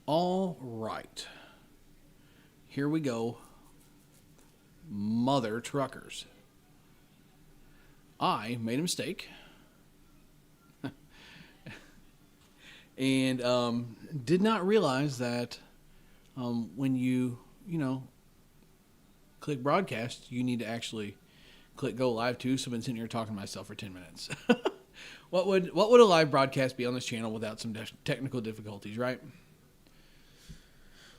All right. Here we go. Mother truckers. I made a mistake. And did not realize that when you click broadcast, you need to actually click go live too. So I've been sitting here talking to myself for 10 minutes. What would a live broadcast be on this channel without some technical difficulties, right?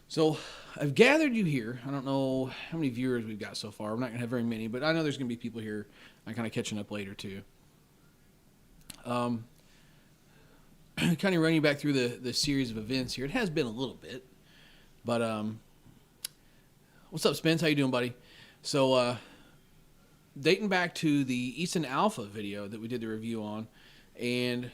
So I've gathered you here. I don't know how many viewers we've got so far. We're not going to have very many, but I know there's going to be people here. I'm kind of catching up later too. Kind of running back through the series of events here. It has been a little bit, but what's up, Spence? How you doing, buddy? So dating back to the Easton Alpha video that we did the review on, and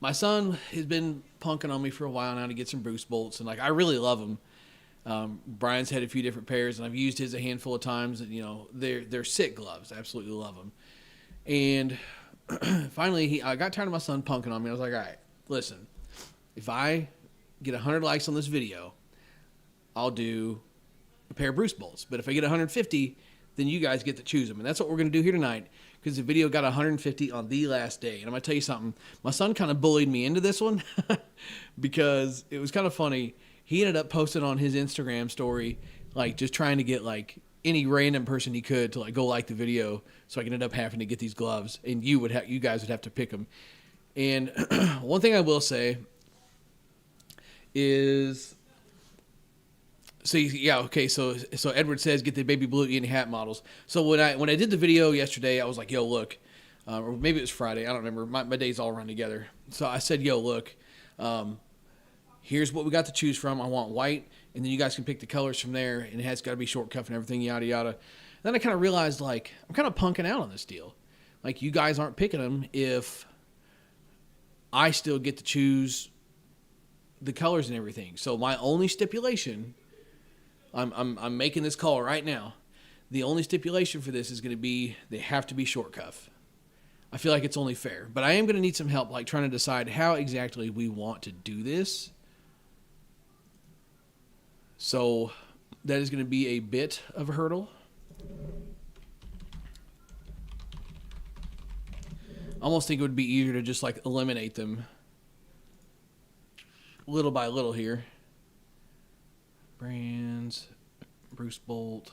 my son has been punking on me for a while now to get some Bruce bolts, and like I really love them. Brian's had a few different pairs, and I've used his a handful of times, and they're sick gloves. I absolutely love them. And finally, I got tired of my son punking on me. I was like, all right, listen, if I get 100 likes on this video, I'll do a pair of Bruce bolts. But if I get 150, then you guys get to choose them. And that's what we're going to do here tonight, because the video got 150 on the last day. And I'm going to tell you something. My son kind of bullied me into this one because it was kind of funny. He ended up posting on his Instagram story, like just trying to get like any random person he could to like go like the video, so I ended up having to get these gloves, and you guys would have to pick them. And one thing I will say is, so Edward says get the baby blue Ian hat models. So when I did the video yesterday, I was like, yo, look, or maybe it was Friday, I don't remember. My days all run together. So I said, yo, look, here's what we got to choose from. I want white, and then you guys can pick the colors from there, and it has got to be short cuff and everything, yada, yada. Then I kind of realized, like, I'm kind of punking out on this deal. Like, you guys aren't picking them if I still get to choose the colors and everything. So my only stipulation, I'm making this call right now. The only stipulation for this is going to be they have to be short cuff. I feel like it's only fair. But I am going to need some help, like, trying to decide how exactly we want to do this. So that is going to be a bit of a hurdle. I almost think it would be easier to just like eliminate them little by little here. Brands, Bruce Bolt.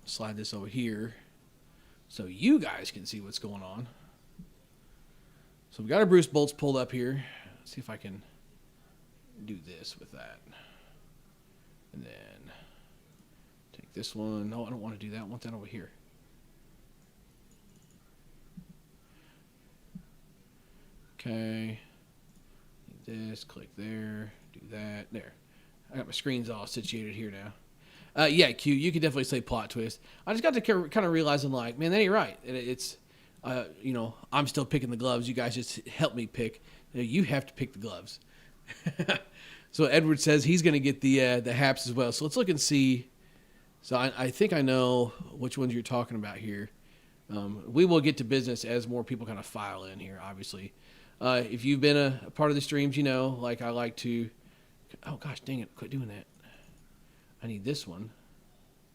Slide this over here so you guys can see what's going on. So we got our Bruce Bolts pulled up here. Let's see if I can do this with that. And then take this one. No, I don't want to do that. I want that over here. Okay. This, click there, do that. There. I got my screens all situated here now. Yeah, Q, you could definitely say plot twist. I just got to kind of realizing, like, man, that ain't right. It's, I'm still picking the gloves. You guys just help me pick. You have to pick the gloves. So Edward says he's going to get the haps as well. So let's look and see. So I think I know which ones you're talking about here. We will get to business as more people kind of file in here, obviously. If you've been a part of the streams, like I like to... Oh, gosh, dang it. Quit doing that. I need this one.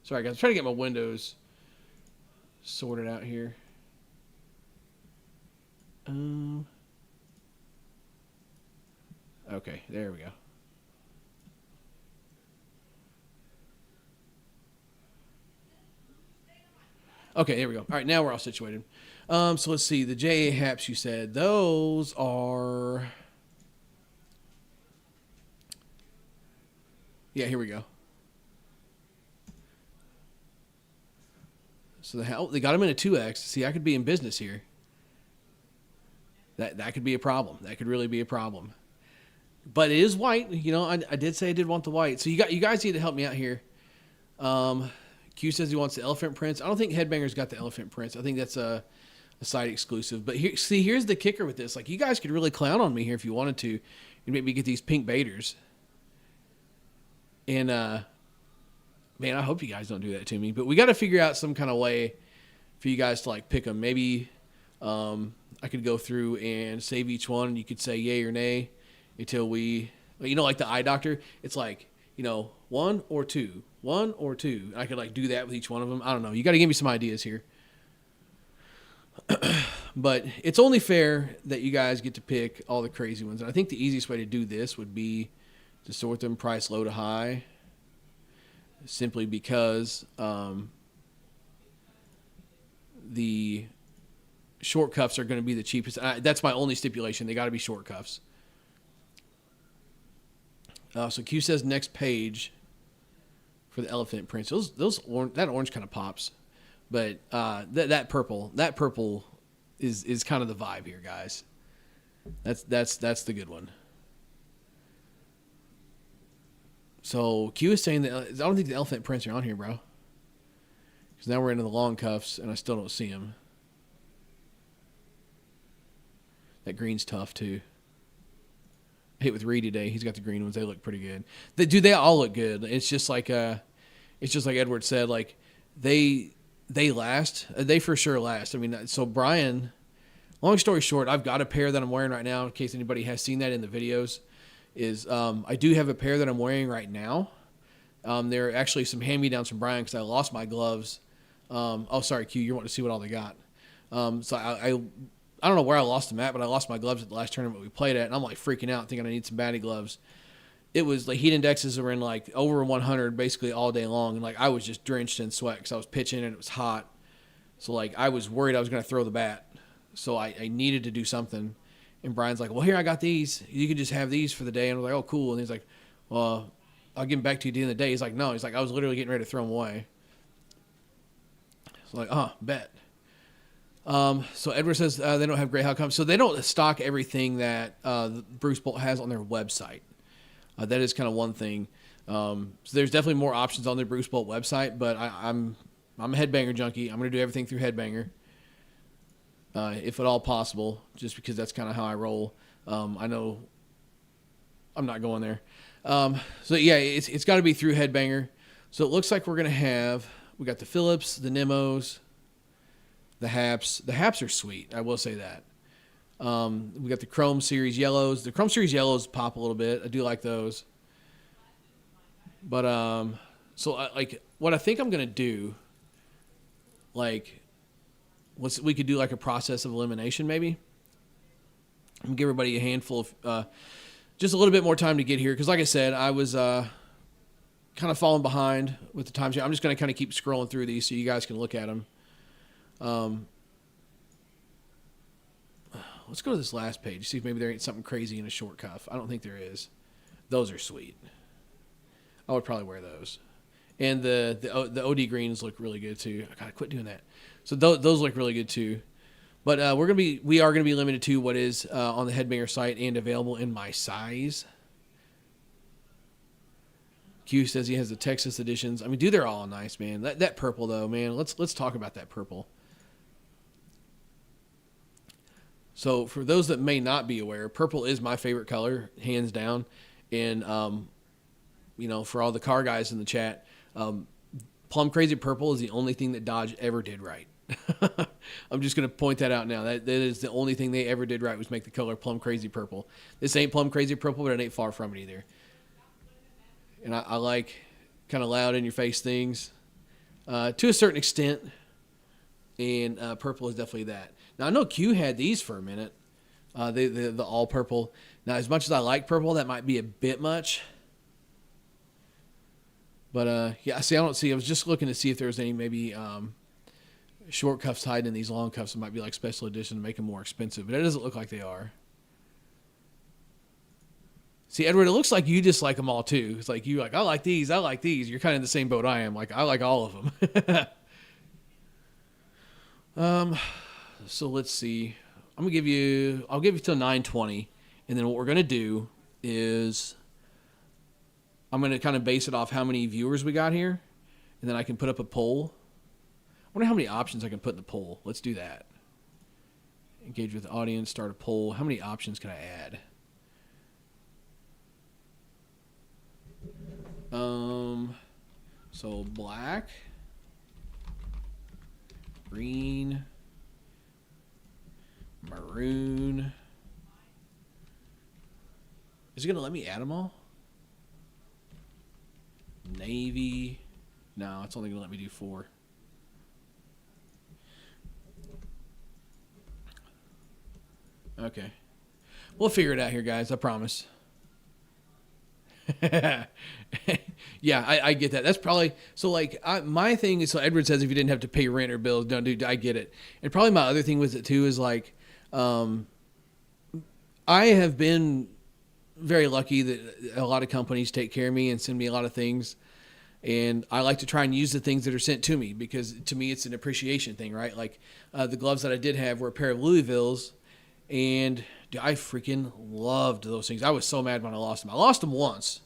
Sorry, guys. I'm trying to get my windows sorted out here. Okay, there we go. Okay, there we go. All right, now we're all situated. So let's see. The JA Haps you said. Those are... Yeah, here we go. So they got them in a 2X. See, I could be in business here. That could be a problem. That could really be a problem. But it is white. I did say I did want the white. So you guys need to help me out here. Q says he wants the elephant prints. I don't think Headbanger's got the elephant prints. I think that's a site exclusive. But here's the kicker with this. Like, you guys could really clown on me here if you wanted to, and maybe get these pink baiters. And man, I hope you guys don't do that to me. But we got to figure out some kind of way for you guys to like pick them. Maybe I could go through and save each one, and you could say yay or nay until we You know, like the eye doctor, it's like, you know, one or two. I could like do that with each one of them. I don't know. You got to give me some ideas here. But it's only fair that you guys get to pick all the crazy ones. And I think the easiest way to do this would be to sort them price low to high, simply because the short cuffs are going to be the cheapest. That's my only stipulation. They got to be short cuffs. So Q says next page for the elephant prints. That orange kind of pops, but that purple is kind of the vibe here, guys. That's the good one. So Q is saying that I don't think the elephant prints are on here, bro. Because now we're into the long cuffs, and I still don't see them. That green's tough too. I hit with Reed today. He's got the green ones. They look pretty good. They all look good. It's just like Edward said. Like they last. They for sure last. I mean, so Brian. Long story short, I've got a pair that I'm wearing right now. In case anybody has seen that in the videos, I do have a pair that I'm wearing right now. They're actually some hand-me-downs from Brian because I lost my gloves. Sorry, Q. You want to see what all they got? So I don't know where I lost them at, but I lost my gloves at the last tournament we played at, and I'm like freaking out, thinking I need some baddie gloves. It was like heat indexes were in like over 100 basically all day long, and like I was just drenched in sweat because I was pitching and it was hot. So like I was worried I was going to throw the bat, so I needed to do something. And Brian's like, "Well, here I got these. You can just have these for the day." And I was like, "Oh, cool." And he's like, "Well, I'll give them back to you at the end of the day." He's like, "No." He's like, "I was literally getting ready to throw them away." So like, bet. So Edward says they don't have gray outcomes. So they don't stock everything that Bruce Bolt has on their website. That is kind of one thing. So there's definitely more options on their Bruce Bolt website, but I'm a Headbanger junkie. I'm going to do everything through Headbanger, if at all possible, just because that's kind of how I roll. I know I'm not going there. So yeah, it's got to be through Headbanger. So it looks like we got the Phillips, the Nemos, the Haps. The Haps are sweet. I will say that. We got the Chrome Series Yellows. The Chrome Series Yellows pop a little bit. I do like those. But what I think I'm gonna do, like, we could do like a process of elimination maybe. I'm gonna give everybody a handful of, just a little bit more time to get here because, like I said, I was kind of falling behind with the time. I'm just gonna kind of keep scrolling through these so you guys can look at them. Let's go to this last page, see if maybe there ain't something crazy in a short cuff. I don't think there is. Those are sweet. I would probably wear those. And the OD greens look really good too. I gotta quit doing that. So those look really good too. But we are gonna be limited to what is on the Headbanger site and available in my size. Q says he has the Texas editions. I mean, dude, they're all nice, man. That purple though, man. Let's talk about that purple. So for those that may not be aware, purple is my favorite color, hands down. And for all the car guys in the chat, Plum Crazy Purple is the only thing that Dodge ever did right. I'm just going to point that out now. That is the only thing they ever did right was make the color Plum Crazy Purple. This ain't Plum Crazy Purple, but it ain't far from it either. And I like kind of loud in your face things to a certain extent. And purple is definitely that. Now, I know Q had these for a minute, the all purple. Now, as much as I like purple, that might be a bit much. But, yeah, see, I don't see. I was just looking to see if there was any maybe short cuffs hiding in these long cuffs that might be like special edition to make them more expensive. But it doesn't look like they are. See, Edward, it looks like you just like them all, too. It's like I like these. You're kind of in the same boat I am. Like, I like all of them. So let's see. I'll give you till 9:20, and then what we're gonna do is I'm gonna kind of base it off how many viewers we got here, and then I can put up a poll. I wonder how many options I can put in the poll. Let's do that. Engage with the audience, start a poll. How many options can I add? So black, green, maroon, Is it going to let me add them all? Navy. No, it's only going to let me do 4. Okay. We'll figure it out here, guys. I promise. Yeah, I get that. That's probably so. Like my thing is, so Edward says if you didn't have to pay rent or bills, don't do. I get it. And probably my other thing with it too is like, I have been very lucky that a lot of companies take care of me and send me a lot of things. And I like to try and use the things that are sent to me because to me it's an appreciation thing, right? Like the gloves that I did have were a pair of Louisvilles, and dude, I freaking loved those things. I was so mad when I lost them. I lost them once,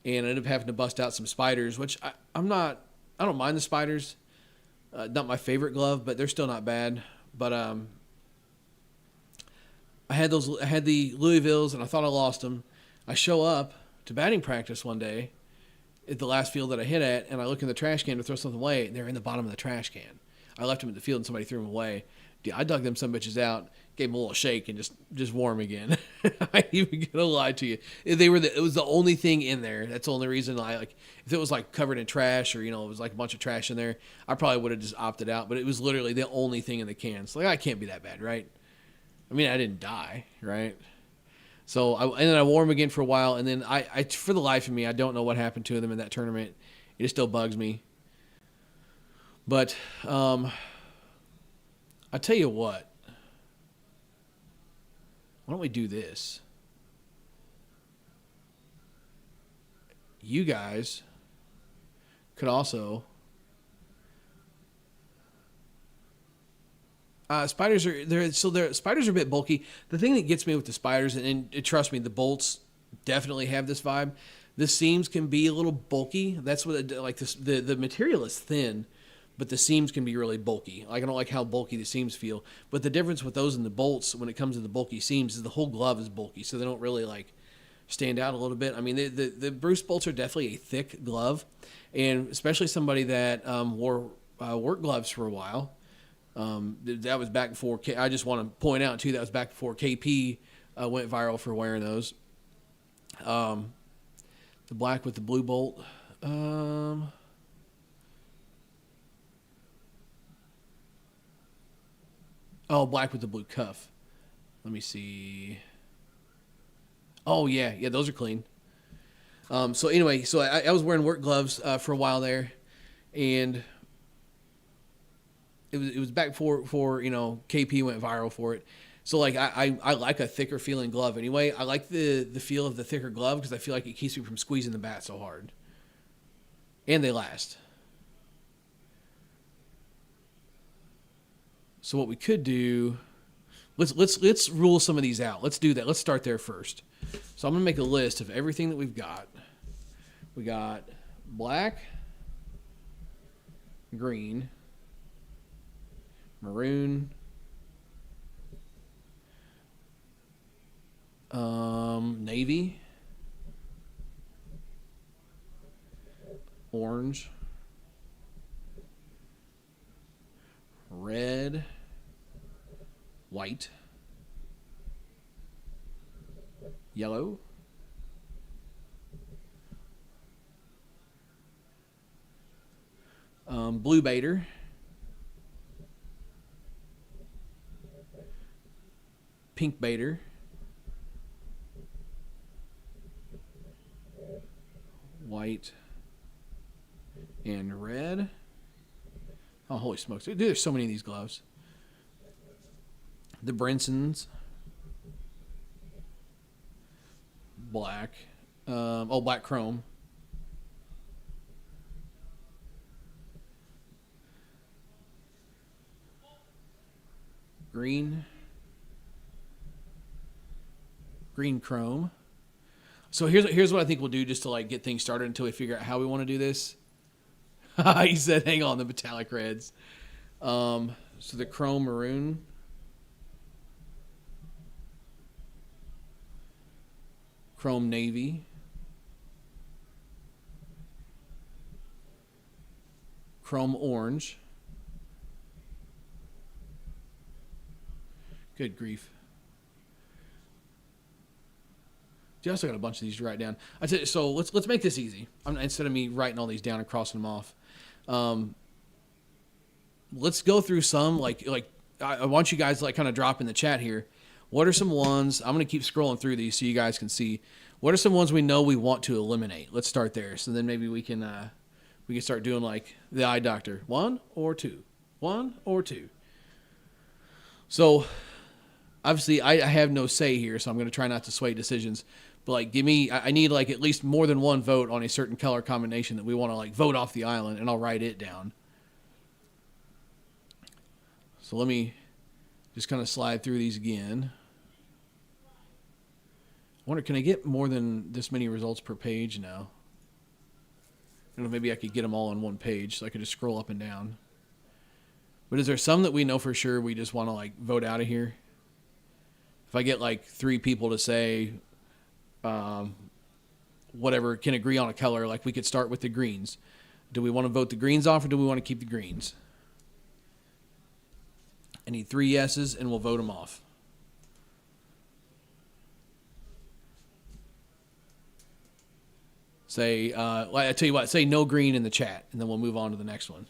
and I ended up having to bust out some spiders, which I don't mind the spiders. Not my favorite glove, but they're still not bad. But I had the Louisvilles, and I thought I lost them. I show up to batting practice one day at the last field that I hit at, and I look in the trash can to throw something away, and they're in the bottom of the trash can. I left them in the field, and somebody threw them away. Dude, I dug them some bitches out, gave them a little shake, and just wore them again. I ain't even gonna lie to you. It was the only thing in there. That's the only reason I like. If it was like covered in trash, or it was like a bunch of trash in there, I probably would have just opted out. But it was literally the only thing in the can. So like, I can't be that bad, right? I mean, I didn't die, right? So and then I wore them again for a while, and then I for the life of me, I don't know what happened to them in that tournament. It still bugs me. But I tell you what. Why don't we do this? You guys could also spiders spiders are a bit bulky. The thing that gets me with the spiders, and trust me, the bolts definitely have this vibe. The seams can be a little bulky. That's what the material is thin, but the seams can be really bulky. Like I don't like how bulky the seams feel. But the difference with those and the bolts when it comes to the bulky seams is the whole glove is bulky, so they don't really like stand out a little bit. I mean, the Bruce bolts are definitely a thick glove, and especially somebody that wore work gloves for a while. That was back before. I just want to point out too that was back before KP went viral for wearing those. The black with the blue bolt. Oh, black with the blue cuff. Let me see. Oh yeah, those are clean. So anyway, so I was wearing work gloves for a while there, and it was back before KP went viral for it. So like I like a thicker feeling glove anyway. I like the feel of the thicker glove because I feel like it keeps me from squeezing the bat so hard, and they last. So what we could do, let's rule some of these out. Let's do that. Let's start there first. So I'm gonna make a list of everything that we've got. We got black, green, maroon, navy, orange, red, white, yellow, blue baiter, pink baiter, white, and red. Oh, holy smokes. Dude, there's so many of these gloves. The Brinsons. Black. Black chrome. Green. Green chrome. So here's what I think we'll do just to like get things started until we figure out how we want to do this. He said, hang on, the metallic reds. So the chrome maroon. Chrome navy. Chrome orange. Good grief. I also got a bunch of these to write down. I said, so let's make this easy. Instead of me writing all these down and crossing them off, let's go through some like I want you guys to like kind of drop in the chat here. What are some ones? I'm gonna keep scrolling through these so you guys can see. What are some ones we know we want to eliminate? Let's start there. So then maybe we can start doing like the eye doctor. 1 or 2. 1 or 2. So obviously I have no say here, so I'm going to try not to sway decisions. But like, I need like at least more than one vote on a certain color combination that we want to like vote off the island, and I'll write it down. So let me just kind of slide through these again. I wonder, can I get more than this many results per page now? I don't know, maybe I could get them all on one page so I could just scroll up and down. But is there some that we know for sure we just want to like vote out of here? If I get like 3 people to say whatever can agree on a color, like we could start with the greens. Do we want to vote the greens off or do we want to keep the greens? I need 3 yeses and we'll vote them off. Say, I tell you what, say no green in the chat, and then we'll move on to the next one.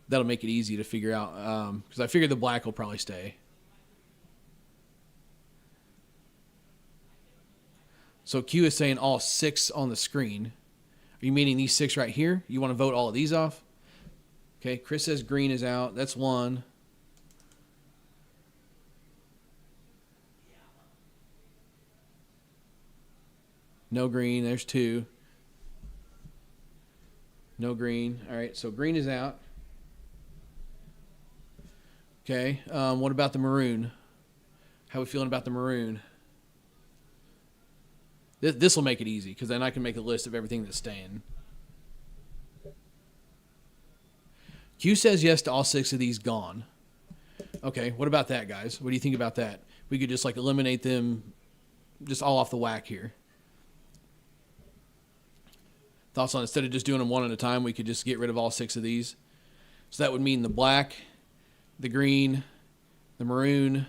That'll make it easy to figure out, because I figure the black will probably stay. So Q is saying all 6 on the screen. Are you meaning these 6 right here? You want to vote all of these off? Okay, Chris says green is out. That's 1. No green. There's 2. No green. All right, so green is out. Okay, what about the maroon? How are we feeling about the maroon? This will make it easy, because then I can make a list of everything that's staying. Q says yes to all 6 of these gone. Okay, what about that, guys? What do you think about that? We could just like eliminate them just all off the whack here. Thoughts on, instead of just doing them one at a time, we could just get rid of all 6 of these. So that would mean the black, the green, the maroon,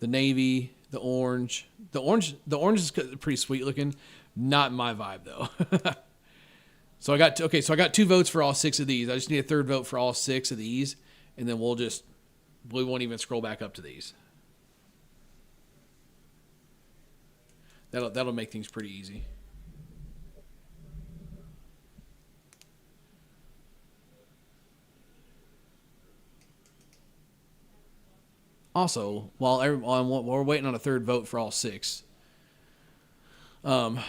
the navy, the orange. The orange is pretty sweet looking. Not my vibe though. So I got 2 votes for all 6 of these. I just need a 3rd vote for all 6 of these, and then we won't even scroll back up to these. That'll make things pretty easy. Also, while we're waiting on a 3rd vote for all 6, let's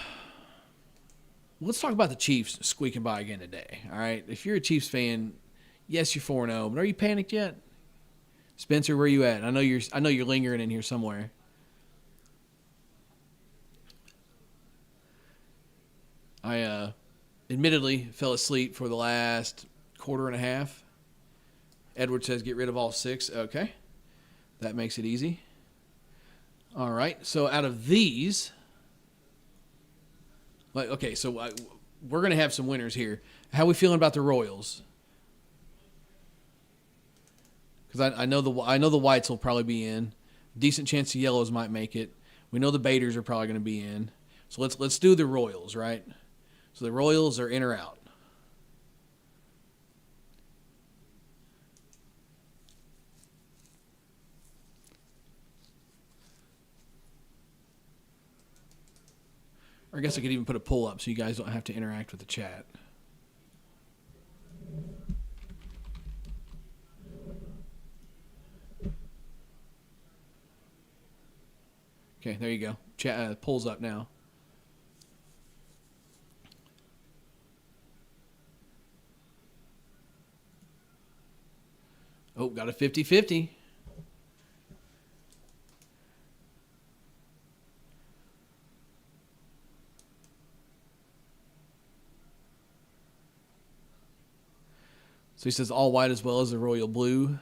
talk about the Chiefs squeaking by again today. All right, if you're a Chiefs fan, yes, you're 4-0, but are you panicked yet? Spencer, where you at? I know you're lingering in here somewhere. I admittedly fell asleep for the last quarter and a half. Edward says get rid of all 6. Okay. That makes it easy. All right. So out of these, okay, so we're going to have some winners here. How are we feeling about the Royals? Because I know the whites will probably be in. Decent chance the yellows might make it. We know the Baiters are probably going to be in. So let's do the Royals, right? So the Royals are in or out. Or I guess I could even put a poll up so you guys don't have to interact with the chat. Okay, there you go. Chat poll's up now. Oh, got a 50-50. So he says all white as well as the royal blue.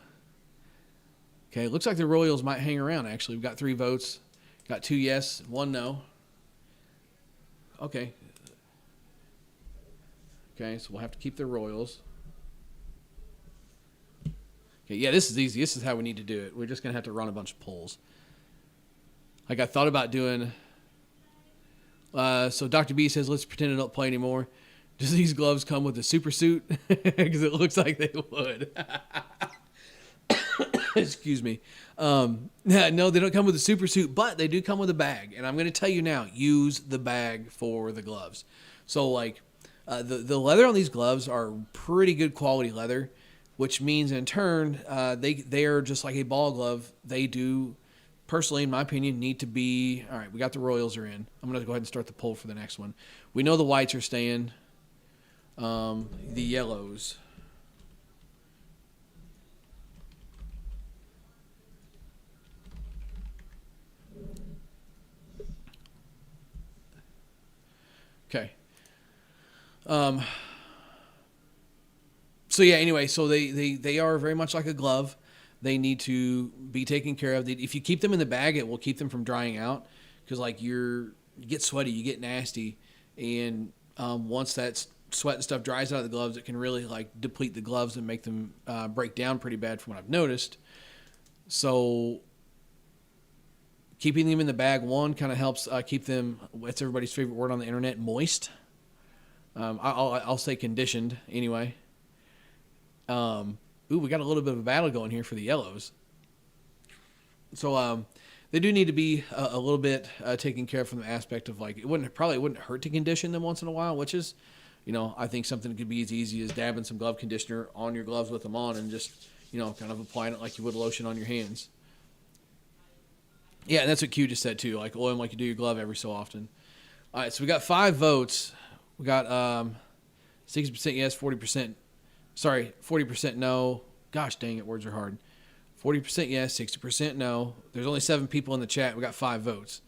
Okay, looks like the Royals might hang around, actually. We've got 3 votes. Got 2 yes, 1 no. Okay. Okay, so we'll have to keep the Royals. Okay, yeah, this is easy. This is how we need to do it. We're just going to have to run a bunch of polls. Like I thought about doing. So Dr. B says, let's pretend I don't play anymore. Does these gloves come with a super suit? Because it looks like they would. Excuse me. No, they don't come with a super suit, but they do come with a bag. And I'm going to tell you now, use the bag for the gloves. So like the leather on these gloves are pretty good quality leather, which means in turn, they are just like a ball glove. They do, personally, in my opinion, need to be, all right, we got the Royals are in. I'm going to go ahead and start the poll for the next one. We know the whites are staying. The yellows. Okay. So yeah, anyway, so they are very much like a glove. They need to be taken care of. If you keep them in the bag, it will keep them from drying out because like you get sweaty, you get nasty, and once that sweat and stuff dries out of the gloves, it can really like deplete the gloves and make them break down pretty bad from what I've noticed. So keeping them in the bag, one, kind of helps keep them, what's everybody's favorite word on the internet, moist. I'll say conditioned anyway. We got a little bit of a battle going here for the yellows. So they do need to be a little bit taken care of from the aspect of like, it probably wouldn't hurt to condition them once in a while, which is, I think something that could be as easy as dabbing some glove conditioner on your gloves with them on and just, kind of applying it like you would lotion on your hands. Yeah, and that's what Q just said too. Like oil them like you do your glove every so often. All right, so we got 5 votes. We got 60% yes, 40%. Sorry, 40% no. Gosh dang it, words are hard. 40% yes, 60% no. There's only 7 people in the chat. We got 5 votes.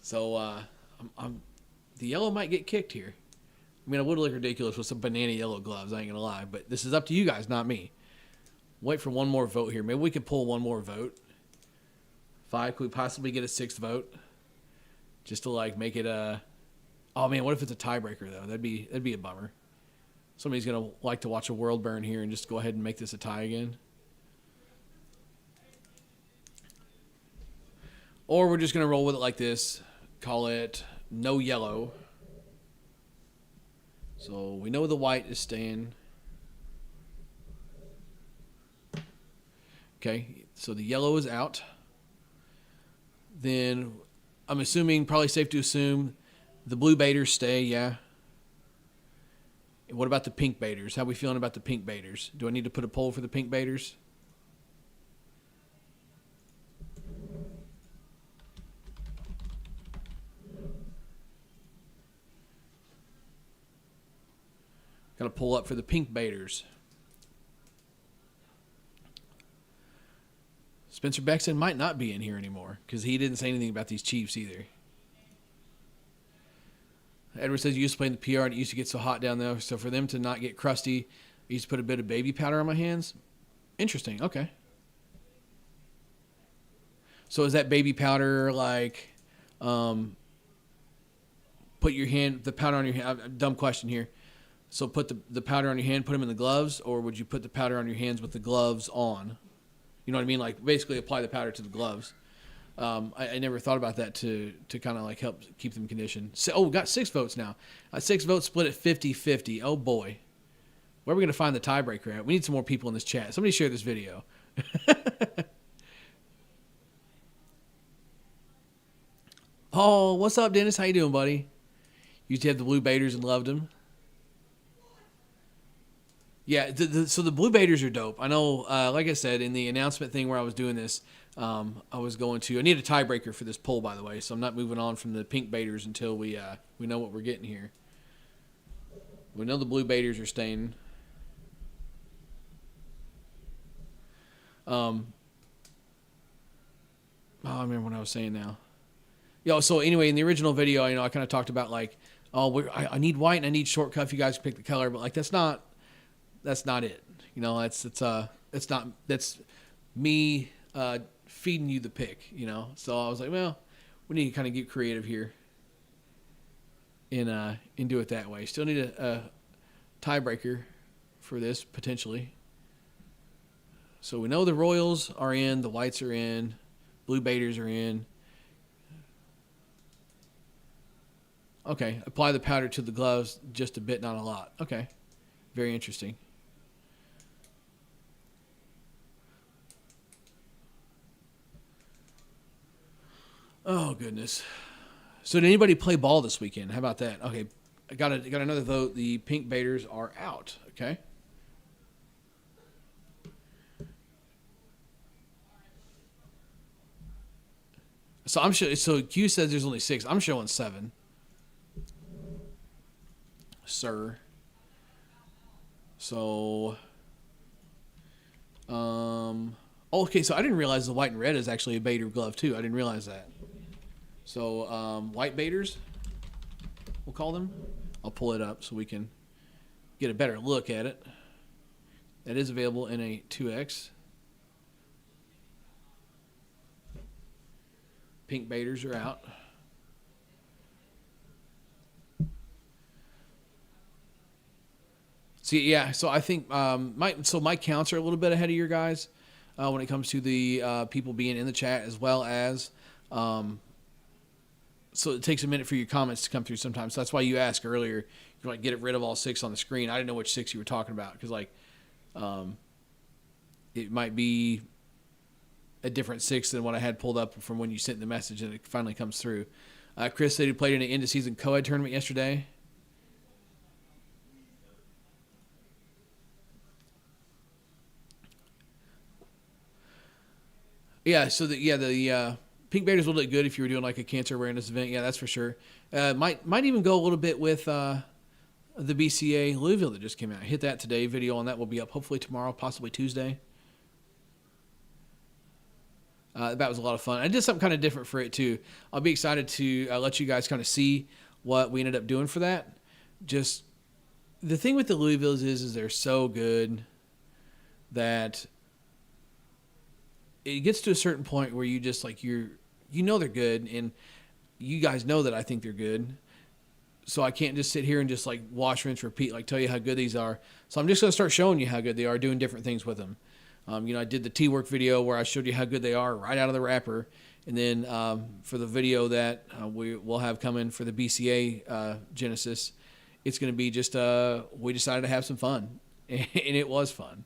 So the yellow might get kicked here. I mean, it would look ridiculous with some banana yellow gloves. I ain't gonna lie, but this is up to you guys, not me. Wait for one more vote here. Maybe we could pull one more vote. 5. Could we possibly get a 6th vote? Just to like make it a. Oh man, what if it's a tiebreaker though? That'd be a bummer. Somebody's gonna like to watch a world burn here and just go ahead and make this a tie again. Or we're just gonna roll with it like this. Call it no yellow. So we know the white is staying. Okay, so the yellow is out. Then I'm assuming, probably safe to assume, the blue baiters stay, yeah. And what about the pink baiters? How are we feeling about the pink baiters? Do I need to put a poll for the pink baiters? Got to pull up for the pink baiters. Spencer Bexton might not be in here anymore because he didn't say anything about these Chiefs either. Edward says you used to play in the PR and it used to get so hot down there. So for them to not get crusty, I used to put a bit of baby powder on my hands. Interesting. Okay. So is that baby powder like put the powder on your hand? Dumb question here. So put the powder on your hand, put them in the gloves, or would you put the powder on your hands with the gloves on? You know what I mean? Like basically apply the powder to the gloves. I never thought about that to kind of like help keep them conditioned. So, we got 6 votes now. 6 votes split at 50-50. Oh boy. Where are we going to find the tiebreaker at? We need some more people in this chat. Somebody share this video. Oh, what's up, Dennis? How you doing, buddy? Used to have the blue baiters and loved them. Yeah, so the blue baiters are dope. I know, like I said, in the announcement thing where I was doing this, I need a tiebreaker for this poll, by the way, so I'm not moving on from the pink baiters until we know what we're getting here. We know the blue baiters are staying. I remember what I was saying now. So anyway, in the original video, I kind of talked about like, I need white and I need short cuff. You guys can pick the color, but like that's not it. That's me feeding you the pick. So I was like, well, we need to kind of get creative here and do it that way. Still need a tiebreaker for this potentially. So we know the Royals are in, the whites are in, Blue baiters are in. Okay, apply the powder to the gloves just a bit, not a lot. Okay, very interesting. Oh, goodness. So did anybody play ball this weekend? How about that? Okay, I got another vote. The pink baiters are out. Okay. So So Q says there's only 6. I'm showing 7. Sir. So, okay. So I didn't realize the white and red is actually a baiter glove too. I didn't realize that. So, white baiters, we'll call them. I'll pull it up so we can get a better look at it. That is available in a 2X. Pink baiters are out. See, yeah. So I think my counts are a little bit ahead of your guys when it comes to the people being in the chat, as well as so it takes a minute for your comments to come through sometimes. So that's why you asked earlier, you're like, get rid of all 6 on the screen. I didn't know which 6 you were talking about because it might be a different 6 than what I had pulled up from when you sent the message and it finally comes through. Chris said he played in an end-of-season co-ed tournament yesterday. Yeah, so the pink baiters will look good if you were doing like a cancer awareness event. Yeah, that's for sure. Might even go a little bit with the BCA Louisville that just came out. Hit that today. Video on that will be up hopefully tomorrow, possibly Tuesday. That was a lot of fun. I did something kind of different for it too. I'll be excited to let you guys kind of see what we ended up doing for that. Just the thing with the Louisvilles is they're so good that it gets to a certain point where you just like you know they're good, and you guys know that I think they're good. So I can't just sit here and just like wash, rinse, repeat, like tell you how good these are. So I'm just going to start showing you how good they are, doing different things with them. I did the T-Work video where I showed you how good they are right out of the wrapper. And then for the video that we will have coming for the BCA Genesis, it's going to be just we decided to have some fun. And it was fun.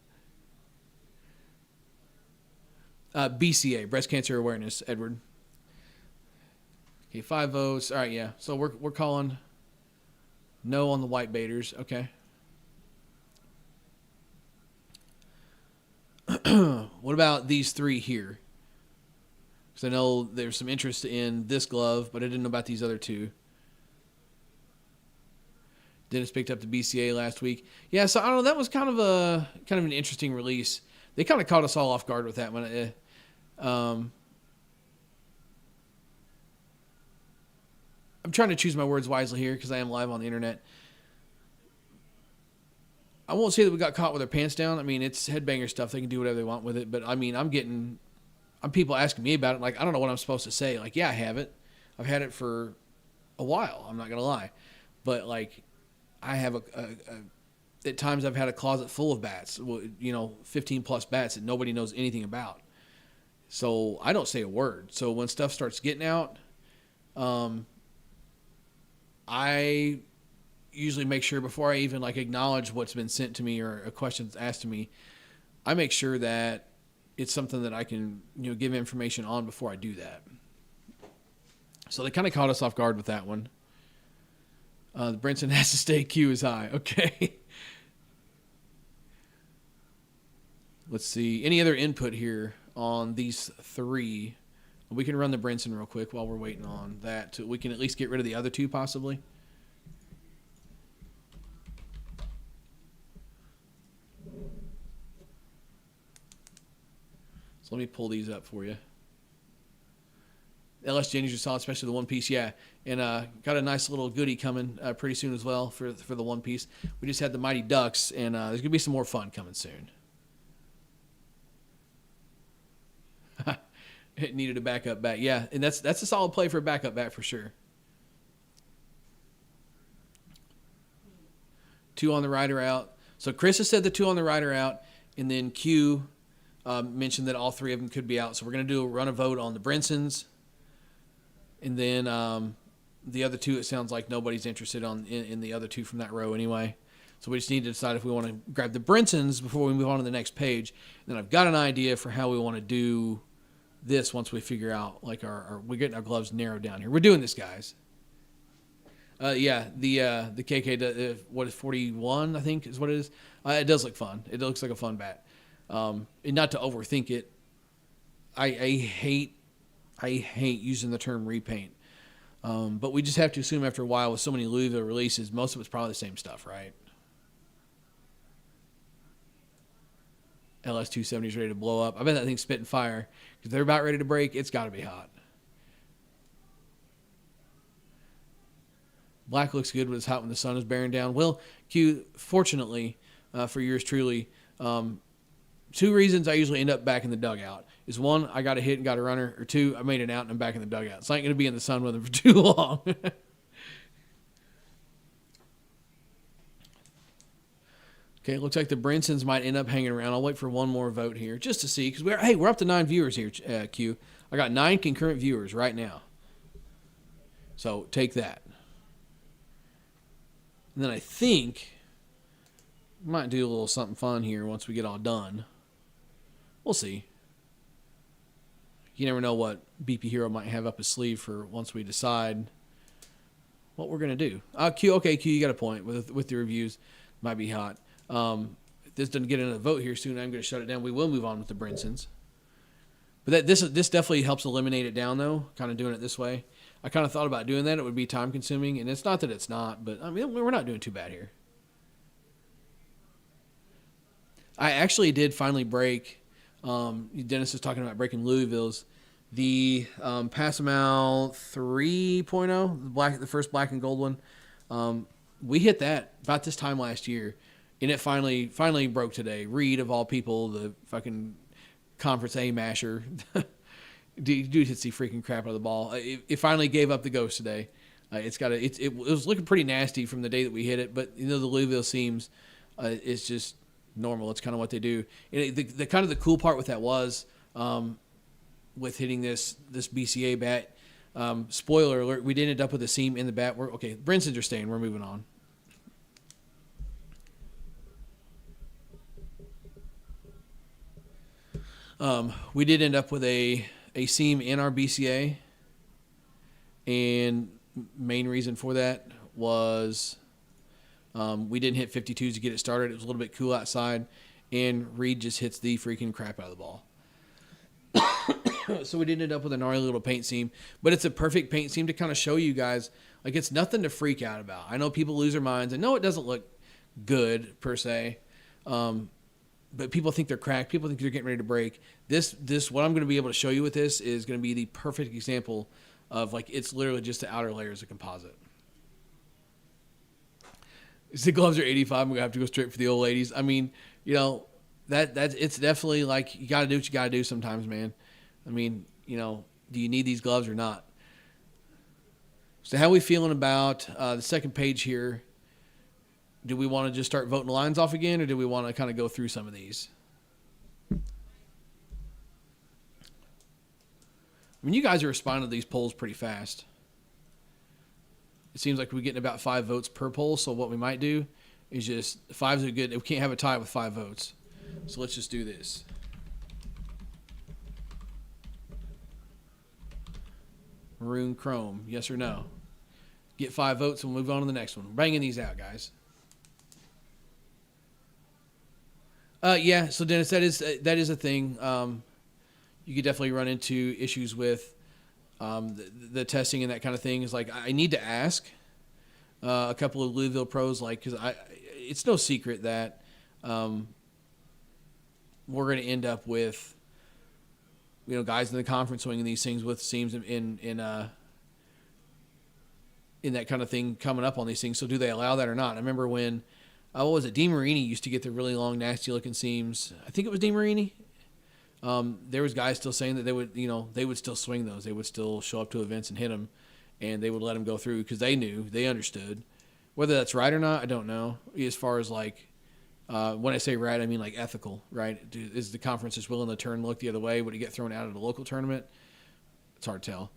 BCA, Breast Cancer Awareness, Edward. Okay, 5 votes. All right, yeah. So we're calling no on the white baiters. Okay. What about these 3 here? Because I know there's some interest in this glove, but I didn't know about these other 2. Dennis picked up the BCA last week. Yeah, so I don't know. That was kind of an interesting release. They kind of caught us all off guard with that one. I'm trying to choose my words wisely here because I am live on the internet. I won't say that we got caught with our pants down. I mean, it's headbanger stuff. They can do whatever they want with it. But, I mean, I'm people asking me about it. Like, I don't know what I'm supposed to say. Like, yeah, I have it. I've had it for a while. I'm not going to lie. But, like, I have at times I've had a closet full of bats, 15-plus bats that nobody knows anything about. So I don't say a word. So when stuff starts getting out, I usually make sure before I even like acknowledge what's been sent to me or a question asked to me, I make sure that it's something that I can give information on before I do that. So they kind of caught us off guard with that one. The Brinson has to stay Q is high. Okay. Let's see. Any other input here on these 3? We can run the Brinson real quick while we're waiting on that. We can at least get rid of the other 2 possibly. So let me pull these up for you. LS Jennings are solid, especially the one piece, yeah. And got a nice little goodie coming pretty soon as well for the one piece. We just had the Mighty Ducks, and there's going to be some more fun coming soon. It needed a backup bat, yeah. And that's a solid play for a backup bat for sure. 2 on the right are out. So Chris has said the 2 on the right are out, and then Q mentioned that all three of them could be out. So we're going to run a vote on the Brinsons. And then the other two, it sounds like nobody's interested in the other two from that row anyway. So we just need to decide if we want to grab the Brinsons before we move on to the next page. And then I've got an idea for how we want to do this once we figure out, like, we're getting our gloves narrowed down here. We're doing this, guys. Yeah, the KK, what is 41, I think, is what it is. It does look fun. It looks like a fun bat. And not to overthink it, I hate using the term repaint. But we just have to assume after a while with so many Louisville releases, most of it's probably the same stuff, right? LS270 is ready to blow up. I bet that thing's spitting fire. If they're about ready to break, it's got to be hot. Black looks good when it's hot when the sun is bearing down. Well, Q, fortunately for yours truly, 2 reasons I usually end up back in the dugout is 1, I got a hit and got a runner, or 2, I made it out and I'm back in the dugout. So I ain't going to be in the sun with him for too long. Okay, looks like the Brinsons might end up hanging around. I'll wait for one more vote here just to see, because we're up to 9 viewers here, Q. I got 9 concurrent viewers right now. So take that. And then I think we might do a little something fun here once we get all done. We'll see. You never know what BP Hero might have up his sleeve for once we decide what we're going to do. Q, you got a point with the reviews. Might be hot. If this doesn't get another vote here soon, I'm going to shut it down. We will move on with the Brinsons. But this definitely helps eliminate it down, though, kind of doing it this way. I kind of thought about doing that. It would be time-consuming, and it's not that it's not, but I mean, we're not doing too bad here. I actually did finally break, Dennis is talking about breaking Louisville's, the Pass 'em Out 3.0, the first black and gold one. We hit that about this time last year, and it finally broke today. Reed, of all people, the fucking conference A masher, dude hits the freaking crap out of the ball. It finally gave up the ghost today. It was looking pretty nasty from the day that we hit it, but the Louisville seams, it's just normal. It's kind of what they do. And the kind of the cool part with that was, with hitting this BCA bat, spoiler alert, we did end up with a seam in the bat. Okay, Brinsons are staying. We're moving on. We did end up with a seam in our BCA, and main reason for that was we didn't hit 52s to get it started. It was a little bit cool outside, and Reed just hits the freaking crap out of the ball. So we did end up with a gnarly little paint seam, but it's a perfect paint seam to kind of show you guys, like, it's nothing to freak out about. I know people lose their minds. I know it doesn't look good per se, but people think they're cracked. People think they're getting ready to break. This what I'm going to be able to show you with this is going to be the perfect example of, like, it's literally just the outer layers of composite. The gloves are 85. I'm going to have to go straight for the old ladies. I mean, that it's definitely like you got to do what you got to do sometimes, man. I mean, do you need these gloves or not? So how are we feeling about the second page here? Do we want to just start voting the lines off again, or do we want to kind of go through some of these? I mean, you guys are responding to these polls pretty fast. It seems like we're getting about 5 votes per poll, so what we might do is just, 5s are good. We can't have a tie with 5 votes. So let's just do this. Maroon Chrome, yes or no? Get 5 votes and we'll move on to the next one. We're banging these out, guys. Yeah, so Dennis, that is a thing. You could definitely run into issues with the testing and that kind of thing. Is like, I need to ask a couple of Louisville pros, like, because it's no secret that we're going to end up with guys in the conference swinging these things with seams in that kind of thing coming up on these things. So do they allow that or not? I remember when. What was it? DeMarini used to get the really long, nasty-looking seams. I think it was DeMarini. There was guys still saying that they would still swing those. They would still show up to events and hit them, and they would let them go through because they understood. Whether that's right or not, I don't know. As far as like When I say right, I mean like ethical, right? Is the conference just willing to turn look the other way? Would he get thrown out of the local tournament? It's hard to tell.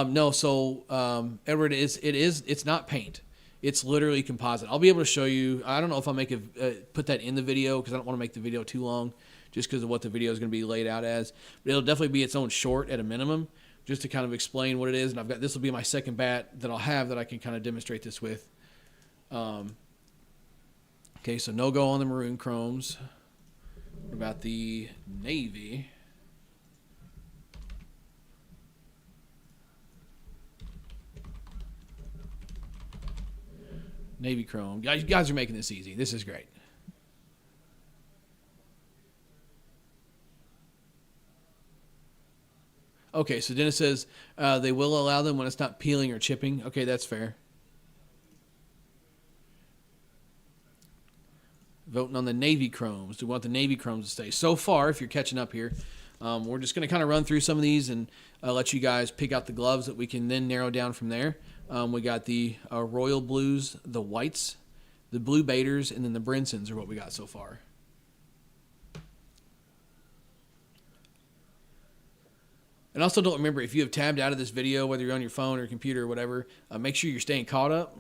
No, so Edward, it's not paint. It's literally composite. I'll be able to show you. I don't know if I'll put that in the video because I don't want to make the video too long, just because of what the video is going to be laid out as. But it'll definitely be its own short at a minimum, just to kind of explain what it is. And this will be my second bat that I'll have that I can kind of demonstrate this with. Okay, so no go on the maroon chromes. What about the navy? Navy chrome. You guys are making this easy. This is great. Okay, so Dennis says they will allow them when it's not peeling or chipping. Okay, that's fair. Voting on the Navy chromes. Do we want the Navy chromes to stay? So far, if you're catching up here, we're just going to kind of run through some of these and let you guys pick out the gloves that we can then narrow down from there. We got the Royal Blues, the Whites, the Blue Baiters, and then the Brinsons are what we got so far. And also don't remember, if you have tabbed out of this video, whether you're on your phone or computer or whatever, make sure you're staying caught up.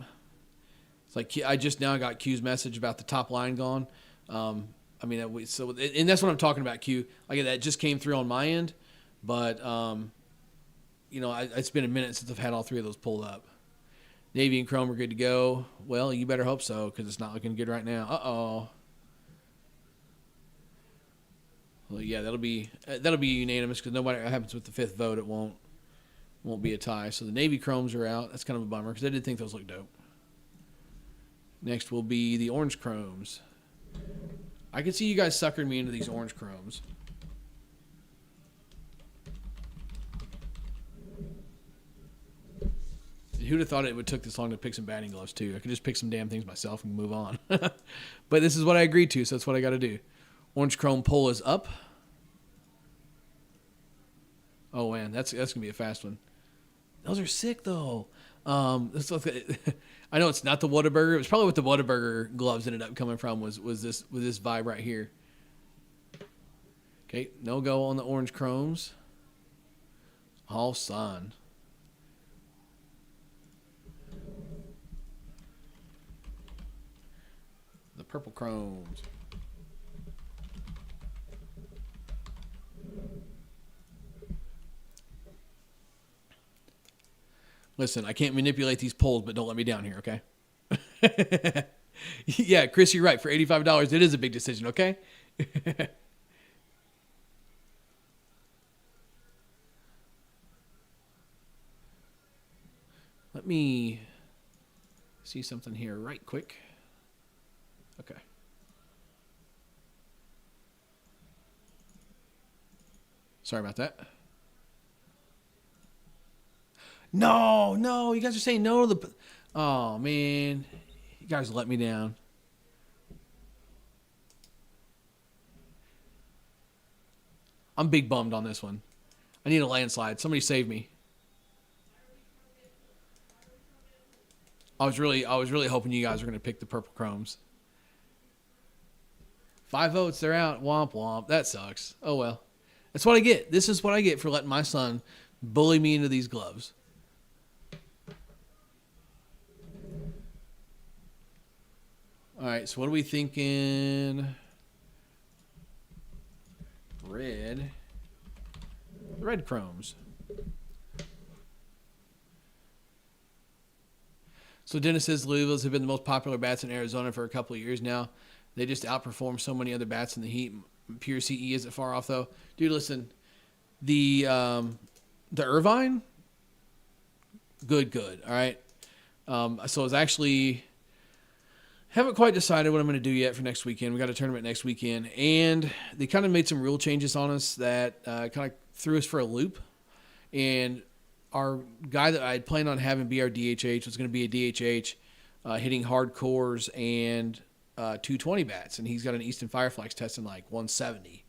It's like I just now got Q's message about the top line gone. And that's what I'm talking about, Q. Like that just came through on my end, but it's been a minute since I've had all three of those pulled up. Navy and Chrome are good to go. Well, you better hope so, because it's not looking good right now. Uh-oh. Well, yeah, that'll be unanimous, because no matter what happens with the fifth vote, it won't be a tie. So the Navy Chromes are out. That's kind of a bummer, because I did think those looked dope. Next will be the Orange Chromes. I can see you guys suckering me into these Orange Chromes. Who'd have thought it would took this long to pick some batting gloves, too? I could just pick some damn things myself and move on. But this is what I agreed to, so that's what I got to do. Orange Chrome pull is up. Oh, man, that's going to be a fast one. Those are sick, though. I know it's not the Whataburger. It was probably what the Whataburger gloves ended up coming from was this vibe right here. Okay, no go on the Orange Chromes. All sun. The Purple Chromes. Listen, I can't manipulate these polls, but don't let me down here, okay? Yeah, Chris, you're right. For $85, it is a big decision, okay? Let me see something here right quick. Okay. Sorry about that. No, you guys are saying no to the... Oh, man. You guys let me down. I'm big bummed on this one. I need a landslide. Somebody save me. I was really hoping you guys were going to pick the Purple Chromes. 5 votes, they're out. Womp womp. That sucks. Oh, well. That's what I get. This is what I get for letting my son bully me into these gloves. All right, so what are we thinking? Red Chromes. So Dennis says Louisville's have been the most popular bats in Arizona for a couple of years now. They just outperform so many other bats in the heat. Pure CE isn't far off though. Dude, listen, the Irvine, good. All right. So I was actually haven't quite decided what I'm going to do yet for next weekend. We got a tournament next weekend, and they kind of made some rule changes on us that kind of threw us for a loop. And our guy that I had planned on having be our DHH was going to be a DHH hitting hard cores and 220 bats, and he's got an Easton Fireflex testing like 170.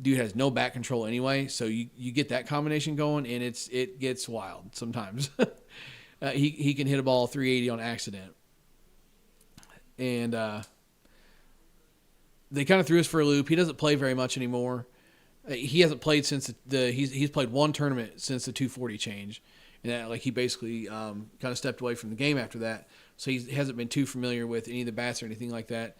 Dude has no bat control anyway, so you get that combination going, and it gets wild sometimes. He can hit a ball 380 on accident. And they kind of threw us for a loop. He doesn't play very much anymore. He hasn't played since he's played one tournament since the 240 change, and that, like, he basically kind of stepped away from the game after that. So he hasn't been too familiar with any of the bats or anything like that.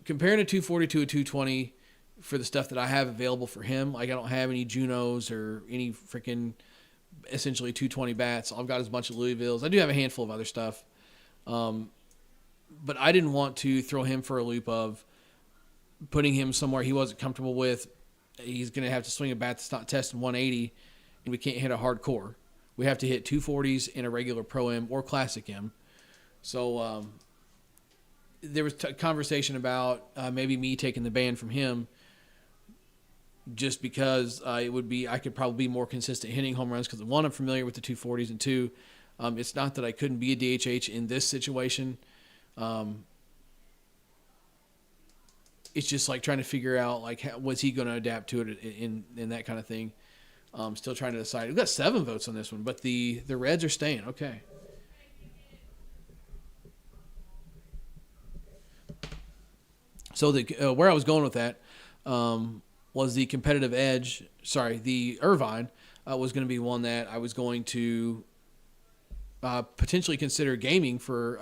Comparing a 240 to a 220 for the stuff that I have available for him, like, I don't have any Junos or any freaking essentially 220 bats. I've got a bunch of Louisvilles. I do have a handful of other stuff, but I didn't want to throw him for a loop of putting him somewhere he wasn't comfortable with. He's going to have to swing a bat that's not testing 180, and we can't hit a hardcore. We have to hit 240s in a regular Pro-M or Classic M. So there was conversation about maybe me taking the ban from him just because I could probably be more consistent hitting home runs because, one, I'm familiar with the 240s, and two, it's not that I couldn't be a DHH in this situation. It's just like trying to figure out, like, was he going to adapt to it in that kind of thing. Still trying to decide. We've got 7 votes on this one, but the Reds are staying. Okay. So where I was going with that was the competitive edge. Sorry, the Irvine was going to be one that I was going to potentially consider gaming for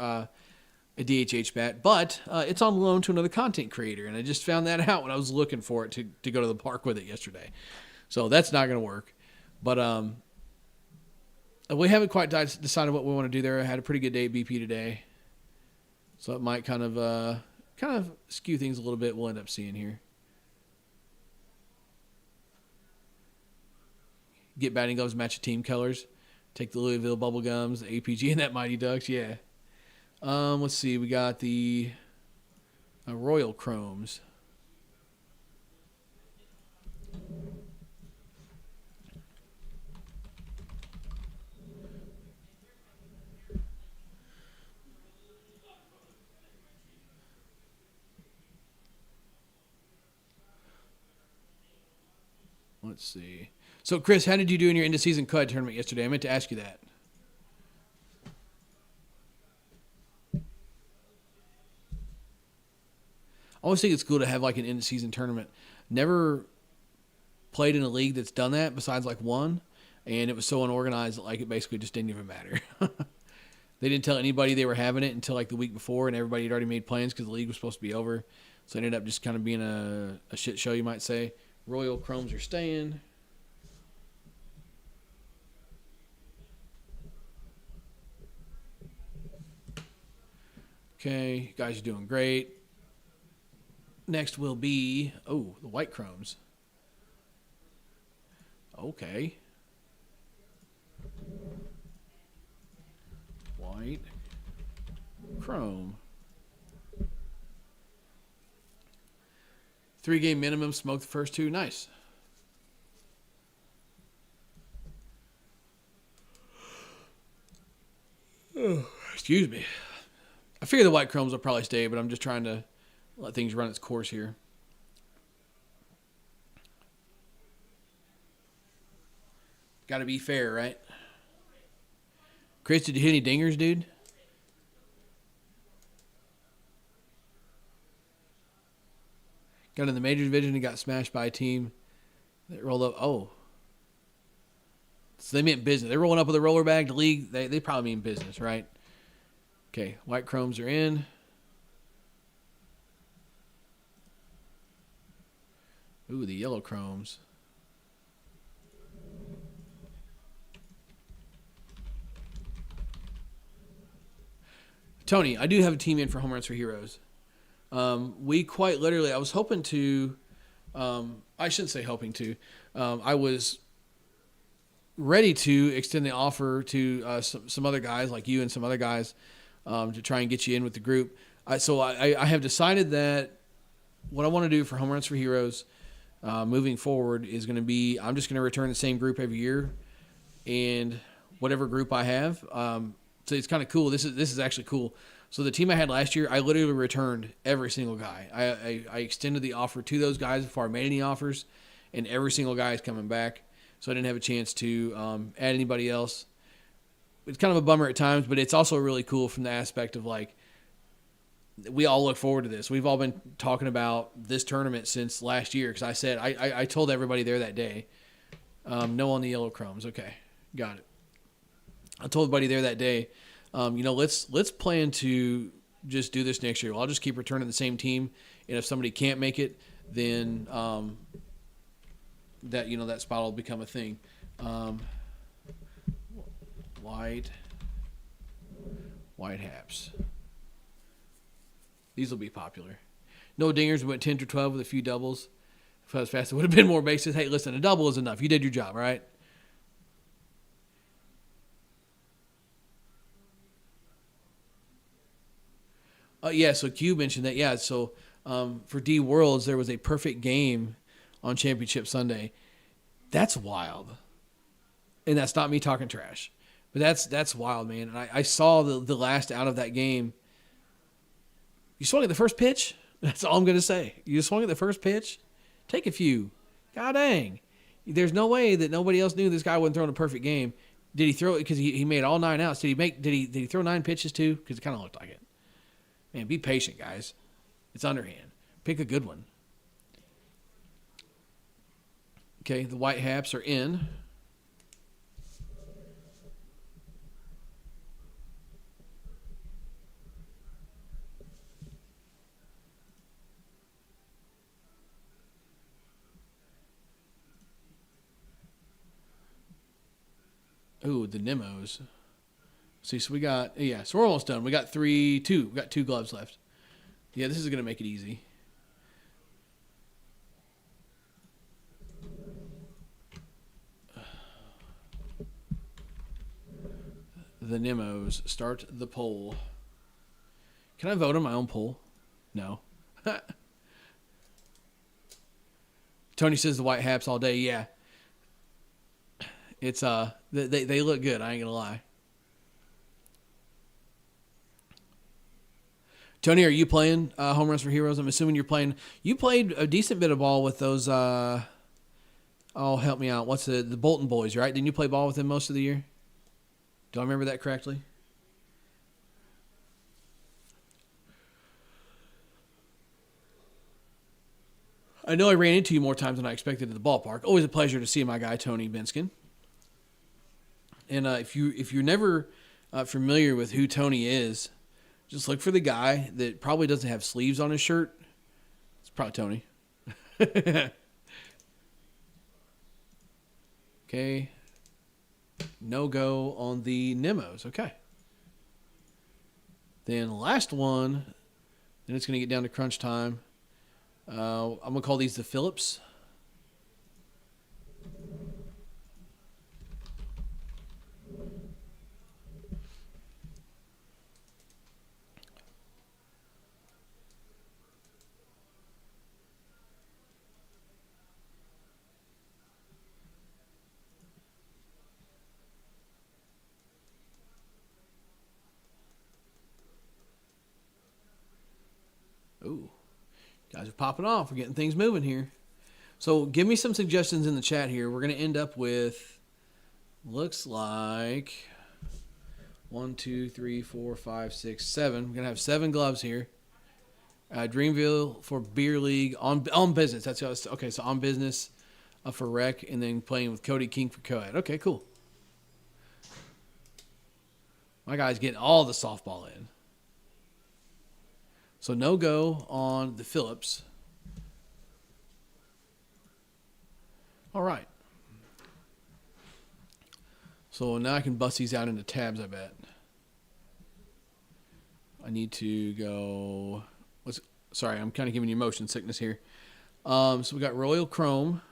a DHH bat, but it's on loan to another content creator, and I just found that out when I was looking for it to go to the park with it yesterday. So that's not going to work. But we haven't quite decided what we want to do there. I had a pretty good day at BP today, so it might kind of skew things a little bit. We'll end up seeing here. Get batting gloves, match the team colors. Take the Louisville Bubblegums, the APG, and that Mighty Ducks. Yeah. Let's see. We got the Royal Chromes. Let's see. So, Chris, how did you do in your end-of-season CUD tournament yesterday? I meant to ask you that. I always think it's cool to have, like, an end-of-season tournament. Never played in a league that's done that besides, like, one, and it was so unorganized that, like, it basically just didn't even matter. They didn't tell anybody they were having it until, like, the week before, and everybody had already made plans because the league was supposed to be over. So it ended up just kind of being a shit show, you might say. Royal Chromes are staying. Okay, you guys are doing great. Next will be, the White Chromes. Okay. White Chrome. 3-game minimum, smoke the first 2. Nice. Oh, excuse me. I figure the White Chromes will probably stay, but I'm just trying to let things run its course here. Got to be fair, right? Chris, did you hit any dingers, dude? Got in the major division and got smashed by a team that rolled up. Oh. So they meant business. They're rolling up with a roller bag to league. They probably mean business, right? Okay, White Chromes are in. Ooh, the Yellow Chromes. Tony, I do have a team in for Home Runs for Heroes. We quite literally, I was hoping to, I shouldn't say hoping to, I was ready to extend the offer to some other guys like you and some other guys to try and get you in with the group. So I have decided that what I want to do for Home Runs for Heroes moving forward is going to be, I'm just going to return the same group every year, and whatever group I have. So it's kind of cool. This is actually cool. So the team I had last year, I literally returned every single guy. I extended the offer to those guys before I made any offers, and every single guy is coming back. So I didn't have a chance to add anybody else. It's kind of a bummer at times, but it's also really cool from the aspect of, like, we all look forward to this. We've all been talking about this tournament since last year because I said I told everybody there that day, no on the yellow chromes. Okay, got it. I told everybody there that day, let's plan to just do this next year. I'll just keep returning the same team, and if somebody can't make it, then that spot will become a thing. White haps. These will be popular. No dingers. We went 10 to 12 with a few doubles. If I was fast, it would have been more bases. Hey, listen, a double is enough. You did your job, right? Yeah, so Q mentioned that. Yeah, so for D Worlds, there was a perfect game on Championship Sunday. That's wild. And that's not me talking trash. But that's wild, man. And I saw the last out of that game. You swung at the first pitch? That's all I'm going to say. You swung at the first pitch? Take a few. God dang. There's no way that nobody else knew this guy wasn't throwing a perfect game. Did he throw it because he made all 9 outs? Did he throw 9 pitches too? Because it kind of looked like it. Man, be patient, guys. It's underhand. Pick a good one. Okay, the white haps are in. Ooh, the Nemos. See, so so we're almost done. We got two gloves left. Yeah, this is going to make it easy. The Nemos start the poll. Can I vote on my own poll? No. Tony says the white haps all day. Yeah. It's they look good. I ain't gonna lie. Tony, are you playing Home Runs for Heroes? I'm assuming you're playing. You played a decent bit of ball with those. Oh, help me out. What's the Bolton boys, right? Didn't you play ball with them most of the year? Do I remember that correctly? I know I ran into you more times than I expected at the ballpark. Always a pleasure to see my guy Tony Benskin. And if you're never familiar with who Tony is, just look for the guy that probably doesn't have sleeves on his shirt. It's probably Tony. Okay. No go on the Nemos. Okay. Then last one. Then it's going to get down to crunch time. I'm going to call these the Phillips. Ooh. Guys are popping off. We're getting things moving here. So give me some suggestions in the chat here. We're going to end up with, looks like 1, 2, 3, 4, 5, 6, 7. We're going to have 7 gloves here. Dreamville for Beer League on business. That's okay. So on business for rec, and then playing with Cody King for co-ed. Okay, cool. My guy's getting all the softball in. So no go on the Phillips. All right. So now I can bust these out into tabs, I bet. I need to go. Sorry, I'm kind of giving you motion sickness here. So we got Royal Chrome.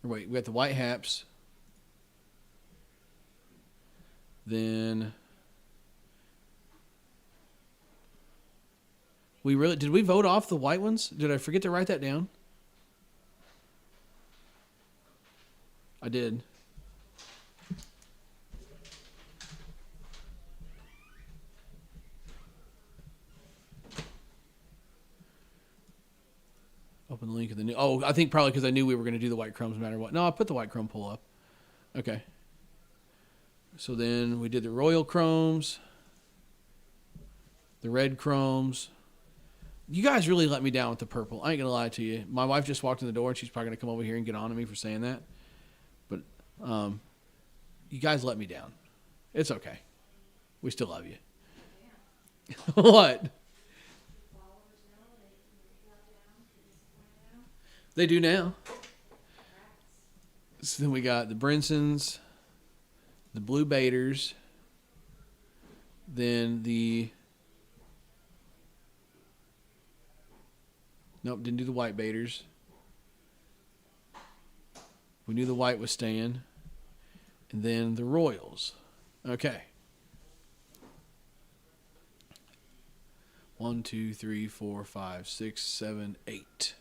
Wait, we got the white haps. Then did we vote off the white ones? Did I forget to write that down? I did. Open the link of the new. Oh, I think probably because I knew we were going to do the white chromes no matter what. No, I put the white chrome pull up. Okay. So then we did the Royal Chromes. the red chromes. You guys really let me down with the purple. I ain't gonna lie to you. My wife just walked in the door, and she's probably gonna come over here and get on to me for saying that. But you guys let me down. It's okay. We still love you. What? They do now. So then we got the Brinsons, the Blue Baiters, then the... Nope, didn't do the White Baiters. We knew the white was staying. And then the Royals. Okay. 1, 2, 3, 4, 5, 6, 7, 8.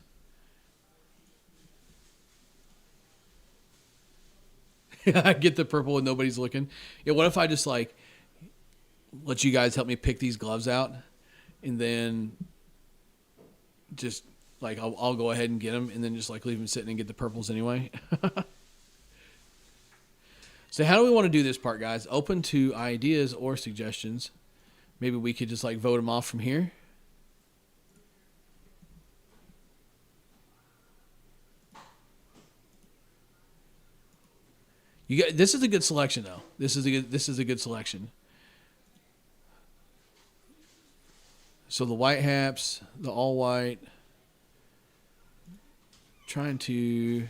I get the purple and nobody's looking. Yeah, what if I just like let you guys help me pick these gloves out, and then just like I'll go ahead and get them, and then just like leave them sitting and get the purples anyway. So how do we want to do this part, guys? Open to ideas or suggestions. Maybe we could just like vote them off from here. This is a good selection, though. This is a good selection. So the white haps, the all white. Trying to.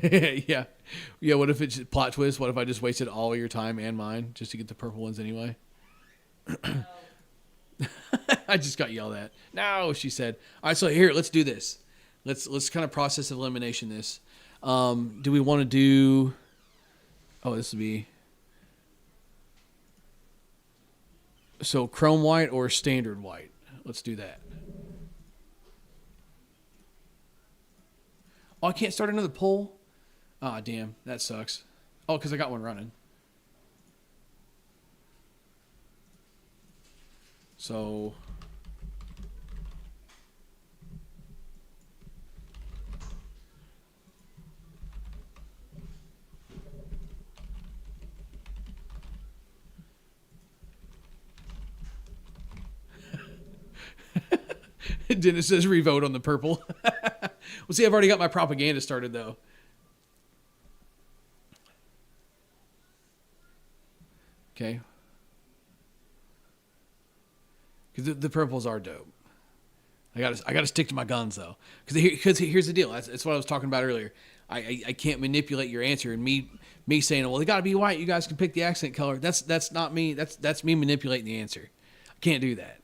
yeah. What if it's plot twist? What if I just wasted all your time and mine just to get the purple ones anyway? I just got yelled at. No, she said. All right, so here, let's do this. Let's kind of process of elimination this. Do we want to do... Oh, this would be... So chrome white or standard white? Let's do that. Oh, I can't start another poll? Ah, damn. That sucks. Oh, because I got one running. So... Dennis says revote on the purple. Well, see, I've already got my propaganda started, though. Okay. Because the purples are dope. I gotta stick to my guns, though. Because here's the deal. That's what I was talking about earlier. I can't manipulate your answer, and me saying, well, they got to be white. You guys can pick the accent color. That's not me. That's me manipulating the answer. I can't do that.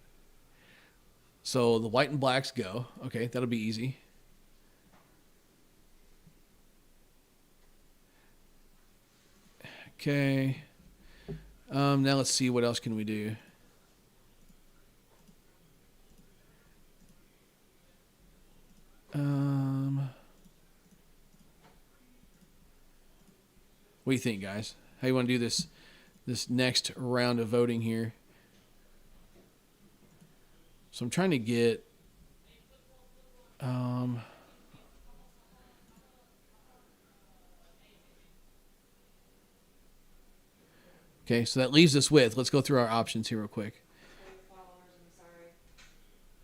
So the white and blacks go. Okay, that'll be easy. Okay. Now let's see, what else can we do? What do you think, guys? How you want to do this next round of voting here? So I'm trying to get okay, so that leaves us with, let's go through our options here real quick.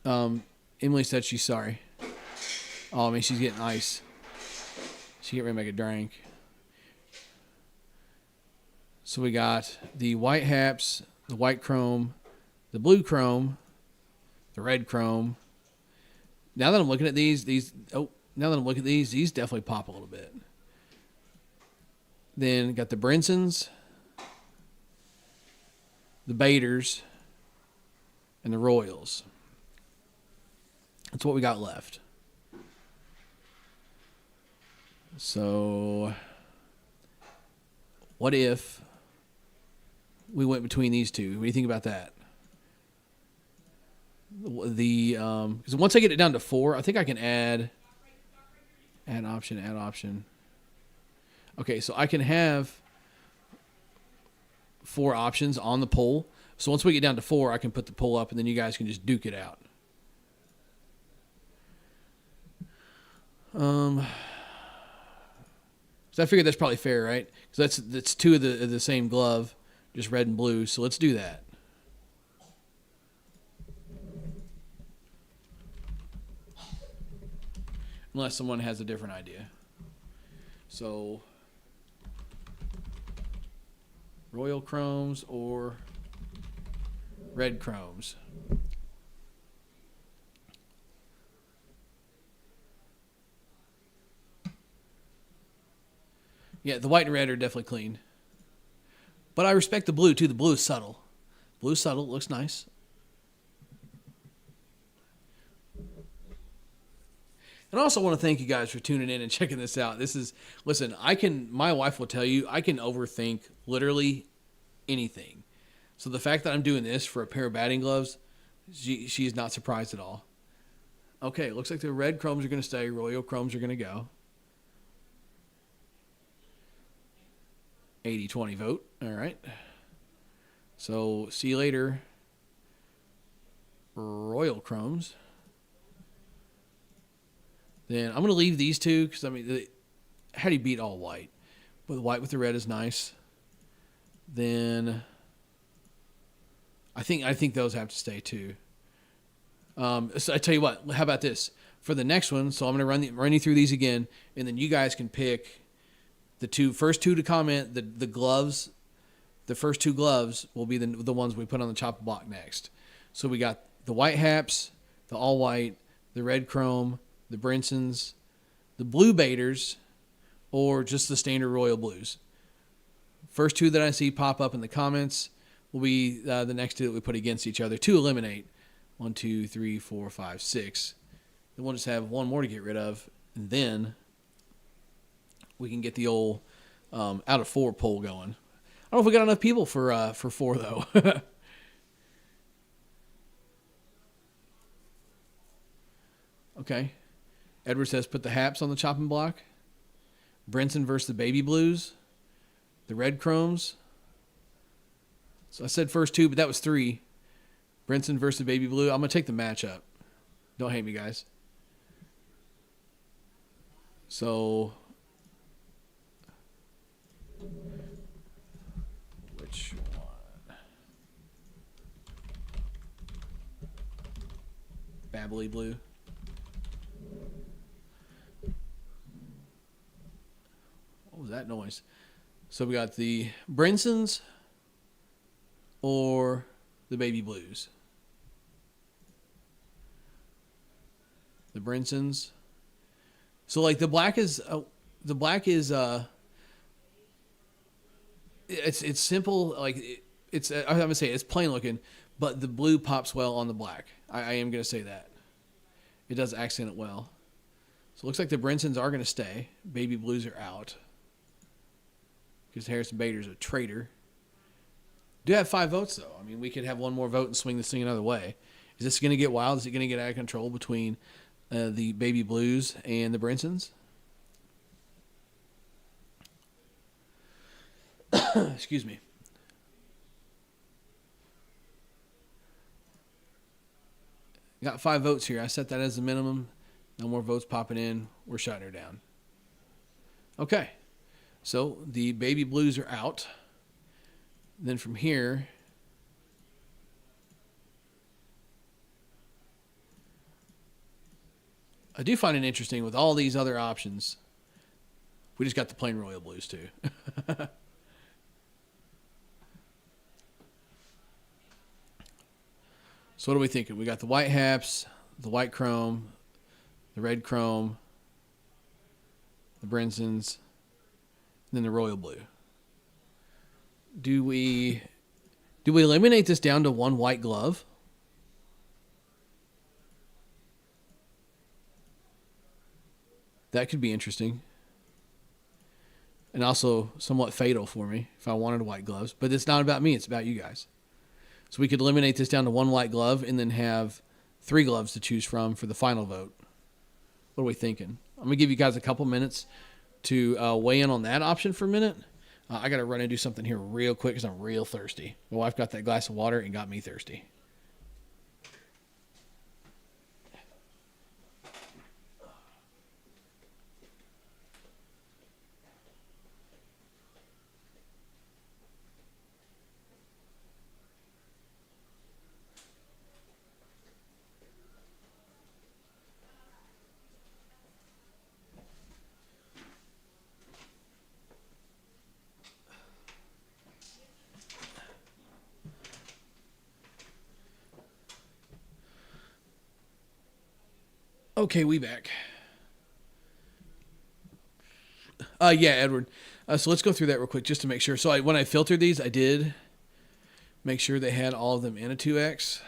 Emily said she's sorry. Oh, I mean, she's getting ice. She getting ready to make a drink. So we got the white haps, the white chrome, the blue chrome, the red chrome. Now that I'm looking at these definitely pop a little bit. Then got the Brinsons, the Baiters, and the Royals. That's what we got left. So, what if we went between these two? What do you think about that? Because once I get it down to 4, I think I can add option. Okay, so I can have 4 options on the poll. So once we get down to 4, I can put the poll up, and then you guys can just duke it out. So I figured that's probably fair, right? Because that's 2 of the same glove, just red and blue. So let's do that. Unless someone has a different idea. So, royal chromes or red chromes. Yeah, the white and red are definitely clean. But I respect the blue, too. The blue is subtle. Blue is subtle. It looks nice. And I also want to thank you guys for tuning in and checking this out. Listen, my wife will tell you, I can overthink literally anything. So the fact that I'm doing this for a pair of batting gloves, she's not surprised at all. Okay, it looks like the red chromes are going to stay. Royal chromes are going to go. 80-20 vote. All right. So, see you later, royal chromes. Then I'm going to leave these two because, I mean, how do you beat all white? But the white with the red is nice. Then I think those have to stay too. So I tell you what, how about this? For the next one, so I'm going to run you through these again, and then you guys can pick the first two to comment. The gloves, the first two gloves will be the ones we put on the chopping block next. So we got the white haps, the all white, the red chrome, the Brinsons, the blue baiters, or just the standard royal blues. First two that I see pop up in the comments will be the next two that we put against each other to eliminate. 1, 2, 3, 4, 5, 6. Then we'll just have one more to get rid of, and then we can get the old out of 4 poll going. I don't know if we got enough people for 4 though. Okay. Edward says put the haps on the chopping block. Brinson versus the baby blues. The red chromes. So I said first 2, but that was 3. Brinson versus the baby blue. I'm going to take the matchup. Don't hate me, guys. So, which one? Babbly blue. What was that noise? So we got the Brinsons or the baby blues. The Brinsons. So like the black is it's simple, like it's I'm gonna say it's plain looking, but the blue pops well on the black. I am gonna say that. It does accent it well. So it looks like the Brinsons are gonna stay. Baby blues are out. Because Harrison Bader's a traitor. Do have 5 votes, though. I mean, we could have one more vote and swing this thing another way. Is this going to get wild? Is it going to get out of control between the Baby Blues and the Brinsons? Excuse me. Got 5 votes here. I set that as the minimum. No more votes popping in. We're shutting her down. Okay. So the baby blues are out. Then from here, I do find it interesting with all these other options. We just got the plain royal blues too. So what are we thinking? We got the white haps, the white chrome, the red chrome, the Brinsons, and then the royal blue. Do we eliminate this down to one white glove? That could be interesting. And also somewhat fatal for me if I wanted white gloves. But it's not about me, it's about you guys. So we could eliminate this down to one white glove and then have 3 gloves to choose from for the final vote. What are we thinking? I'm going to give you guys a couple minutes to weigh in on that option for a minute. I got to run and do something here real quick because I'm real thirsty. My wife got that glass of water and got me thirsty. Okay, we back. Yeah, Edward. So let's go through that real quick just to make sure. So when I filtered these, I did make sure they had all of them in a 2X.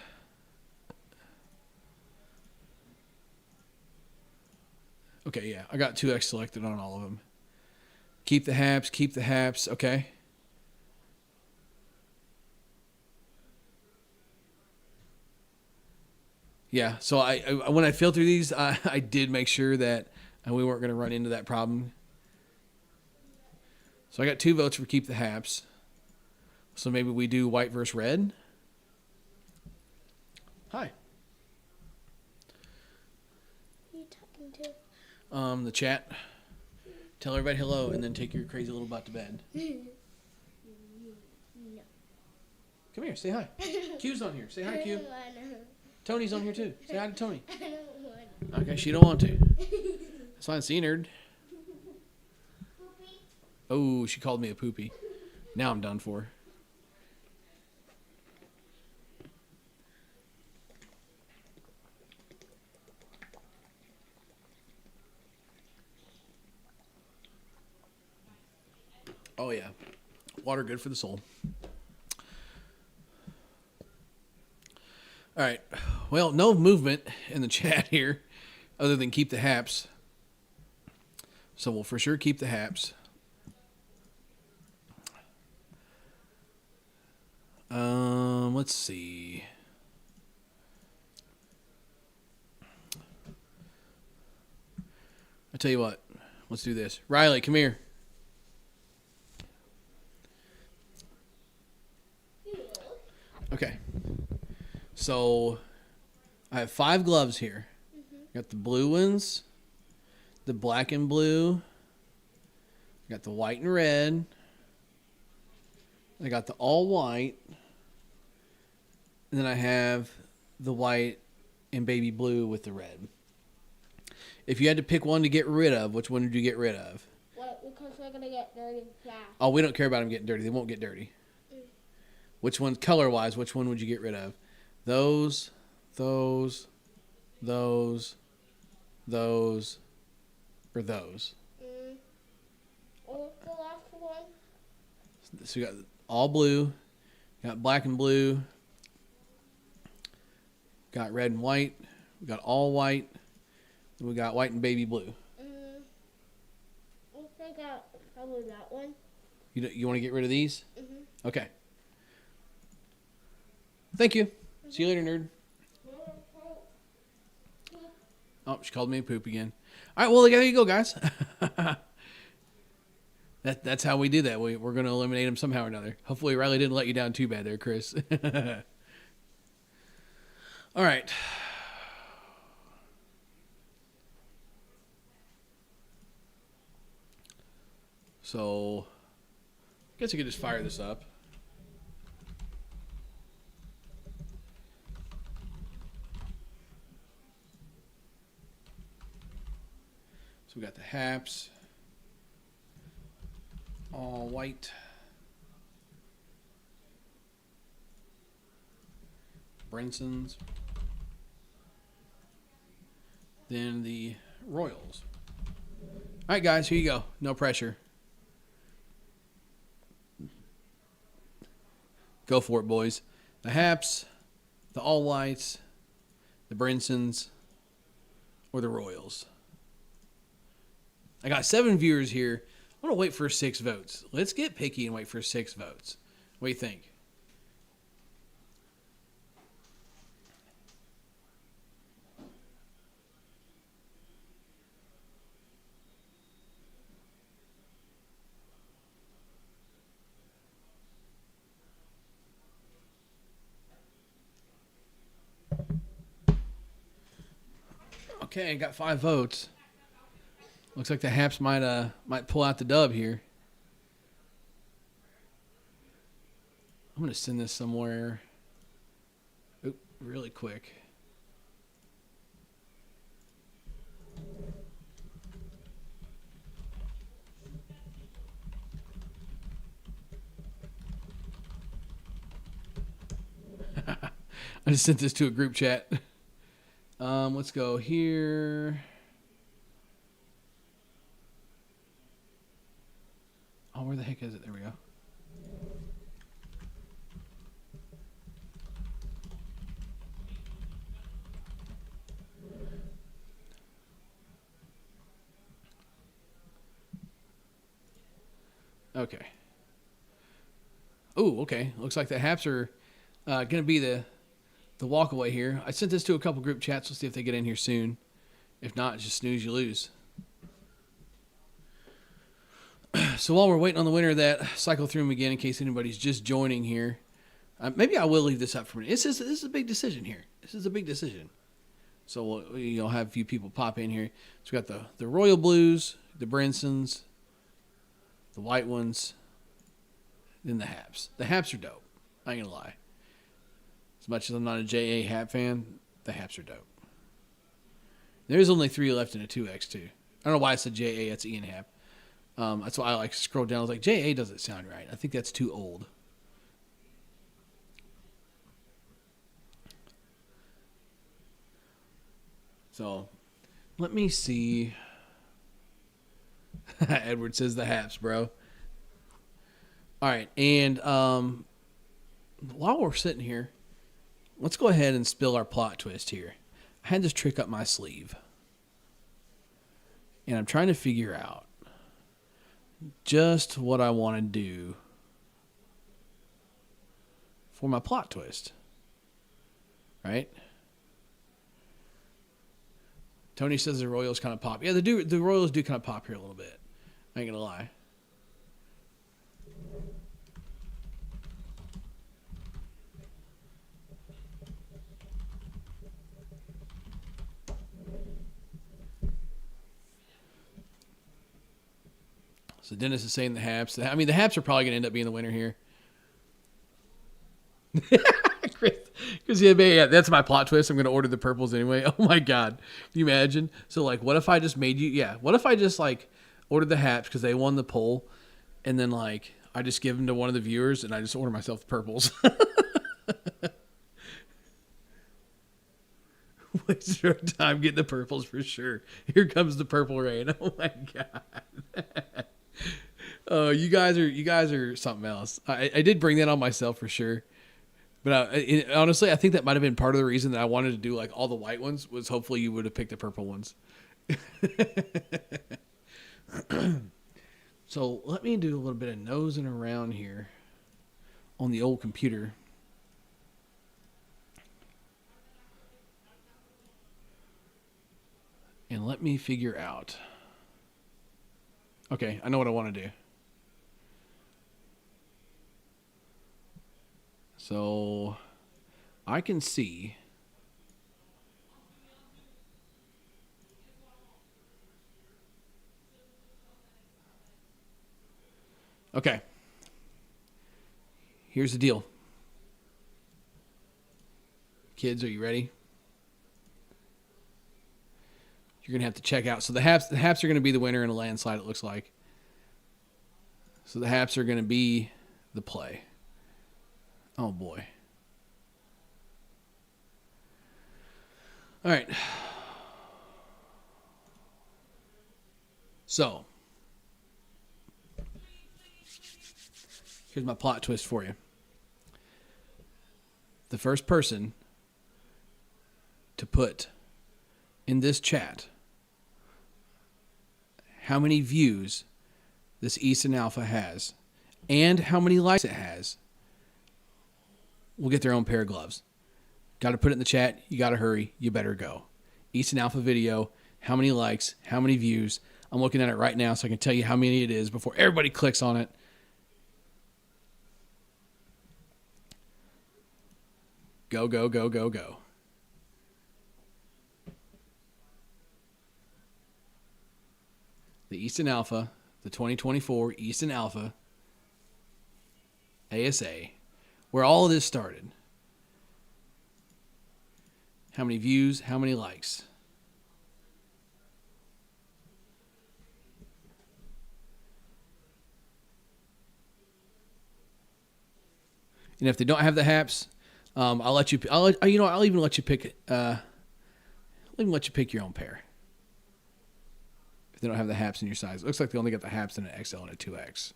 Okay, yeah, I got 2X selected on all of them. Keep the haps, keep the haps. Okay. Yeah, so I when I filtered these, I did make sure that we weren't going to run into that problem. So I got 2 votes for keep the haps. So maybe we do white versus red. Hi. Who are you talking to? The chat. Tell everybody hello and then take your crazy little butt to bed. No. Come here, say hi. Q's on here. Say hi, Q. I don't wanna. Tony's on here too. Say hi to Tony. I don't want. Okay, she don't want to. That's fine, see, nerd. Poopy? Oh, she called me a poopy. Now I'm done for. Oh yeah, water good for the soul. All right, well, no movement in the chat here, other than keep the haps. So we'll for sure keep the haps. Let's see. I tell you what, let's do this. Riley, come here. Okay. So I have 5 gloves here. Got the blue ones, the black and blue. I got the white and red. I got the all white. And then I have the white and baby blue with the red. If you had to pick one to get rid of, which one would you get rid of? What? Because we're gonna get dirty fast. Oh, we don't care about them getting dirty. They won't get dirty. Which one, color-wise, which one would you get rid of? Those, or those. What's the last one? So we got all blue, got black and blue, got red and white, we got all white, and we got white and baby blue. I think probably that one. You want to get rid of these? Mm-hmm. Okay. Thank you. See you later, nerd. Oh, she called me a poop again. All right, well, there you go, guys. That's how we do that. We're going to eliminate him somehow or another. Hopefully, Riley didn't let you down too bad there, Chris. All right. So, I guess I could just fire this up. So we got the haps, all white, Brinsons, then the Royals. All right, guys, here you go. No pressure. Go for it, boys. The haps, the all whites, the Brinsons, or the Royals. I got 7 viewers here. I'm going to wait for 6 votes. Let's get picky and wait for 6 votes. What do you think? Okay, I got 5 votes. Looks like the Haps might pull out the dub here. I'm going to send this somewhere really quick. I just sent this to a group chat. Let's go here. Oh, where the heck is it? There we go. Okay. Oh, okay. Looks like the Haps are going to be the walk away here. I sent this to a couple group chats. We'll see if they get in here soon. If not, just snooze, you lose. So while we're waiting on the winner of that, cycle through them again in case anybody's just joining here. Maybe I will leave this up for a minute. This is a big decision here. This is a big decision. So you'll have a few people pop in here. So we got the Royal Blues, the Brinsons, the white ones, then the Haps. The Haps are dope. I ain't gonna lie. As much as I'm not a JA Hap fan, the Haps are dope. There's only 3 left in a 2X too. I don't know why I said JA. That's Ian Hap. That's why I like scrolled down. I was like, JA doesn't sound right. I think that's too old. So, let me see. Edward says the Haps, bro. All right, and while we're sitting here, let's go ahead and spill our plot twist here. I had this trick up my sleeve, and I'm trying to figure out just what I want to do for my plot twist. Right? Tony says the Royals kind of pop. Yeah, the Royals do kind of pop here a little bit. I ain't gonna lie. So Dennis is saying the Haps. I mean, the Haps are probably gonna end up being the winner here. Because yeah, that's my plot twist. I'm going to order the purples anyway. Oh my God. Can you imagine? So like, what if I just made you, what if I just like ordered the Haps because they won the poll and then like, I just give them to one of the viewers and I just order myself the purples. Waste your time getting the purples for sure. Here comes the purple rain. Oh my God. Oh, you guys are something else. I did bring that on myself for sure. But honestly, I think that might have been part of the reason that I wanted to do like all the white ones was hopefully you would have picked the purple ones. So let me do a little bit of nosing around here on the old computer. And let me figure out. Okay, I know what I want to do. So I can see okay. Here's the deal. Kids, are you ready? You're going to have to check out. So the Haps are going to be the winner in a landslide, it looks like. So the Haps are going to be the play. Oh, boy. All right. So, here's my plot twist for you. The first person to put in this chat how many views this Easton Alpha has and how many likes it has will get their own pair of gloves. Got to put it in the chat. You got to hurry. You better go. Easton Alpha video. How many likes? How many views? I'm looking at it right now so I can tell you how many it is before everybody clicks on it. Go, go, go, go, go. The Easton Alpha, the 2024 Easton Alpha ASA, where all of this started. How many views? How many likes? And if they don't have the Haps, I'll even let you pick. Let me let you pick your own pair. If they don't have the Haps in your size. It looks like they only got the Haps in an XL and a 2X.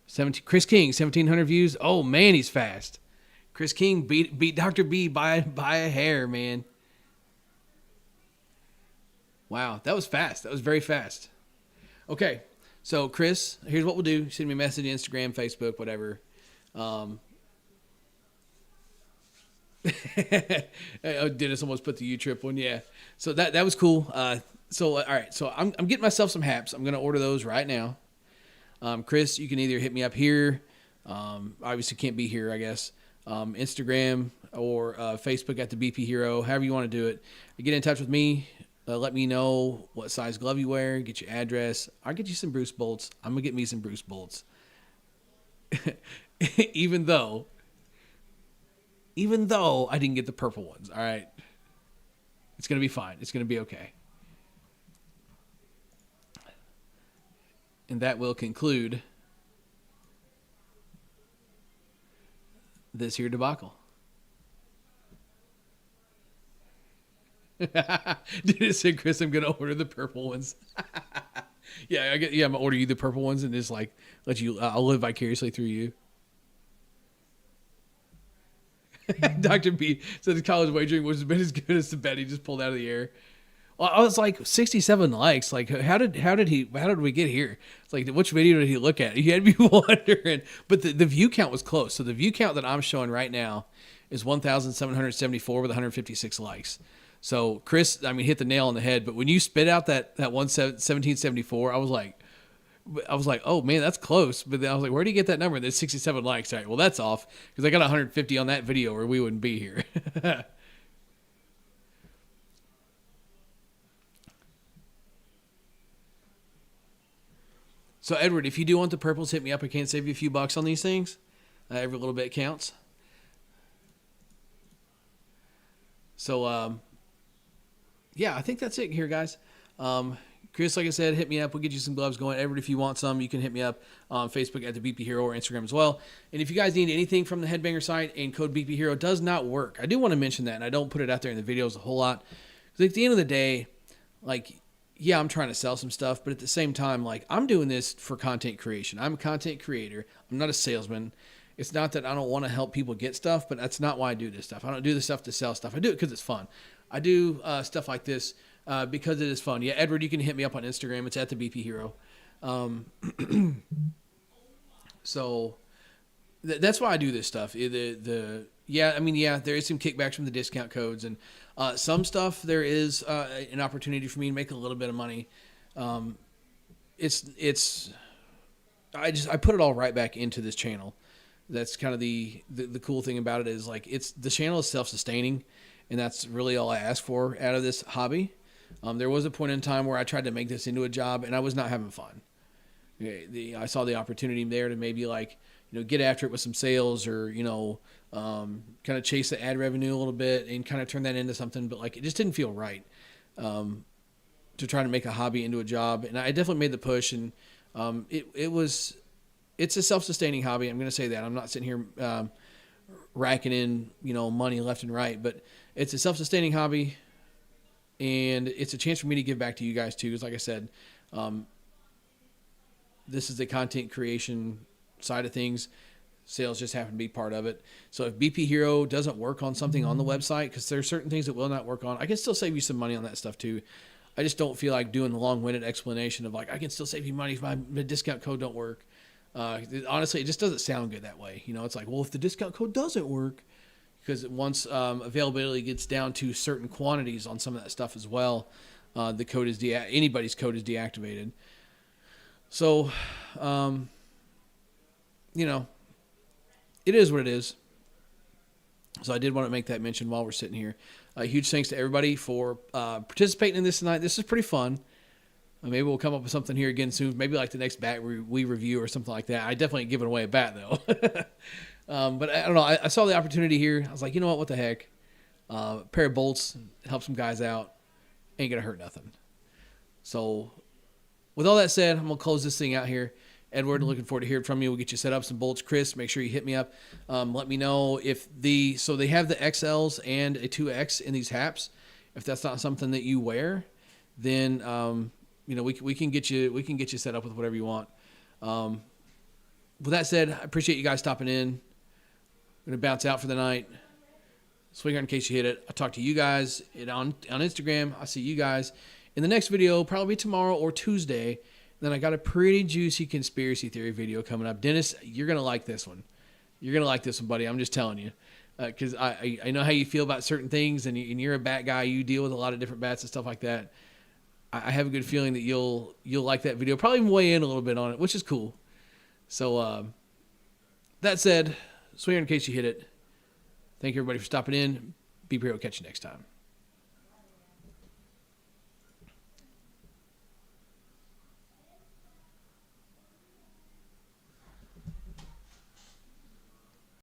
17, Chris King, 1,700 views. Oh, man, he's fast. Chris King beat Dr. B by a hair, man. Wow, that was fast. That was very fast. Okay, so Chris, here's what we'll do. Send me a message, Instagram, Facebook, whatever. Dennis almost put the U-Trip one. Yeah, so that was cool. So all right, so I'm getting myself some Haps. I'm gonna order those right now. Chris, you can either hit me up here. Obviously can't be here, I guess. Instagram or Facebook at the BP Hero, however you want to do it. Get in touch with me. Let me know what size glove you wear. Get your address. I'll get you some Bruce bolts. I'm gonna get me some Bruce bolts. Even though I didn't get the purple ones. All right, it's gonna be fine. It's gonna be okay. And that will conclude this here debacle. Did it say, Chris, I'm going to order the purple ones? Yeah, I'm going to order you the purple ones and just like let you, I'll live vicariously through you. Dr. B said the college wagering was been as good as the bet he just pulled out of the air. Well, I was like 67 likes. Like, how did we get here? It's like, which video did he look at? He had me wondering. But the view count was close. So the view count that I'm showing right now is 1,774 with 156 likes. So Chris, I mean, hit the nail on the head. But when you spit out that 1774, I was like, oh man, that's close. But then I was like, where do you get that number? There's 67 likes. All right, well that's off because I got 150 on that video, or we wouldn't be here. So Edward, if you do want the purples, hit me up. I can save you a few bucks on these things. Every little bit counts. So yeah, I think that's it here, guys. Chris, like I said, hit me up. We'll get you some gloves going. Edward, if you want some, you can hit me up on Facebook at the BP Hero or Instagram as well. And if you guys need anything from the Headbanger site, and code BP Hero does not work. I do want to mention that, and I don't put it out there in the videos a whole lot. Because at the end of the day, like, yeah, I'm trying to sell some stuff, but at the same time, like, I'm doing this for content creation. I'm a content creator. I'm not a salesman. It's not that I don't want to help people get stuff, but that's not why I do this stuff. I don't do this stuff to sell stuff. I do it because it's fun. I do stuff like this because it is fun. Yeah, Edward, you can hit me up on Instagram. It's at the BP Hero. So that's why I do this stuff. Yeah, I mean, yeah, there is some kickbacks from the discount codes, and some stuff there is an opportunity for me to make a little bit of money. I put it all right back into this channel. That's kind of the cool thing about it is, like, the channel is self-sustaining, and that's really all I ask for out of this hobby. There was a point in time where I tried to make this into a job, and I was not having fun. I saw the opportunity there to maybe, like, get after it with some sales, or, kind of chase the ad revenue a little bit and kind of turn that into something. But, like, it just didn't feel right to try to make a hobby into a job. And I definitely made the push, and it's a self-sustaining hobby. I'm going to say that. I'm not sitting here racking in, money left and right, but it's a self-sustaining hobby, and it's a chance for me to give back to you guys too. Because like I said, this is the content creation side of things. Sales just happen to be part of it. So if BP Hero doesn't work on something on the website, because there are certain things that will not work on, I can still save you some money on that stuff too. I just don't feel like doing the long-winded explanation of, like, I can still save you money if my discount code don't work. Honestly, it just doesn't sound good that way. It's like, well, if the discount code doesn't work, because once availability gets down to certain quantities on some of that stuff as well, the code is anybody's code is deactivated. So, it is what it is. So I did want to make that mention while we're sitting here. Huge thanks to everybody for participating in this tonight. This is pretty fun. Maybe we'll come up with something here again soon. Maybe like the next bat we review or something like that. I definitely ain't giving away a bat, though. But I don't know. I saw the opportunity here. I was like, you know what the heck? A pair of bolts, help some guys out. Ain't going to hurt nothing. So with all that said, I'm going to close this thing out here. Edward, looking forward to hearing from you. We'll get you set up some bolts. Chris, make sure you hit me up. Let me know if so they have the XLs and a 2X in these haps. If that's not something that you wear, then we can get you set up with whatever you want. With that said, I appreciate you guys stopping in. I'm gonna bounce out for the night. Swinger in case you hit it. I'll talk to you guys on Instagram. I'll see you guys in the next video, probably tomorrow or Tuesday. Then I got a pretty juicy conspiracy theory video coming up. Dennis, you're going to like this one. You're going to like this one, buddy. I'm just telling you. Because I know how you feel about certain things, and you're a bat guy. You deal with a lot of different bats and stuff like that. I have a good feeling that you'll like that video. Probably weigh in a little bit on it, which is cool. So that said, swinger in case you hit it. Thank you, everybody, for stopping in. Be We'll catch you next time.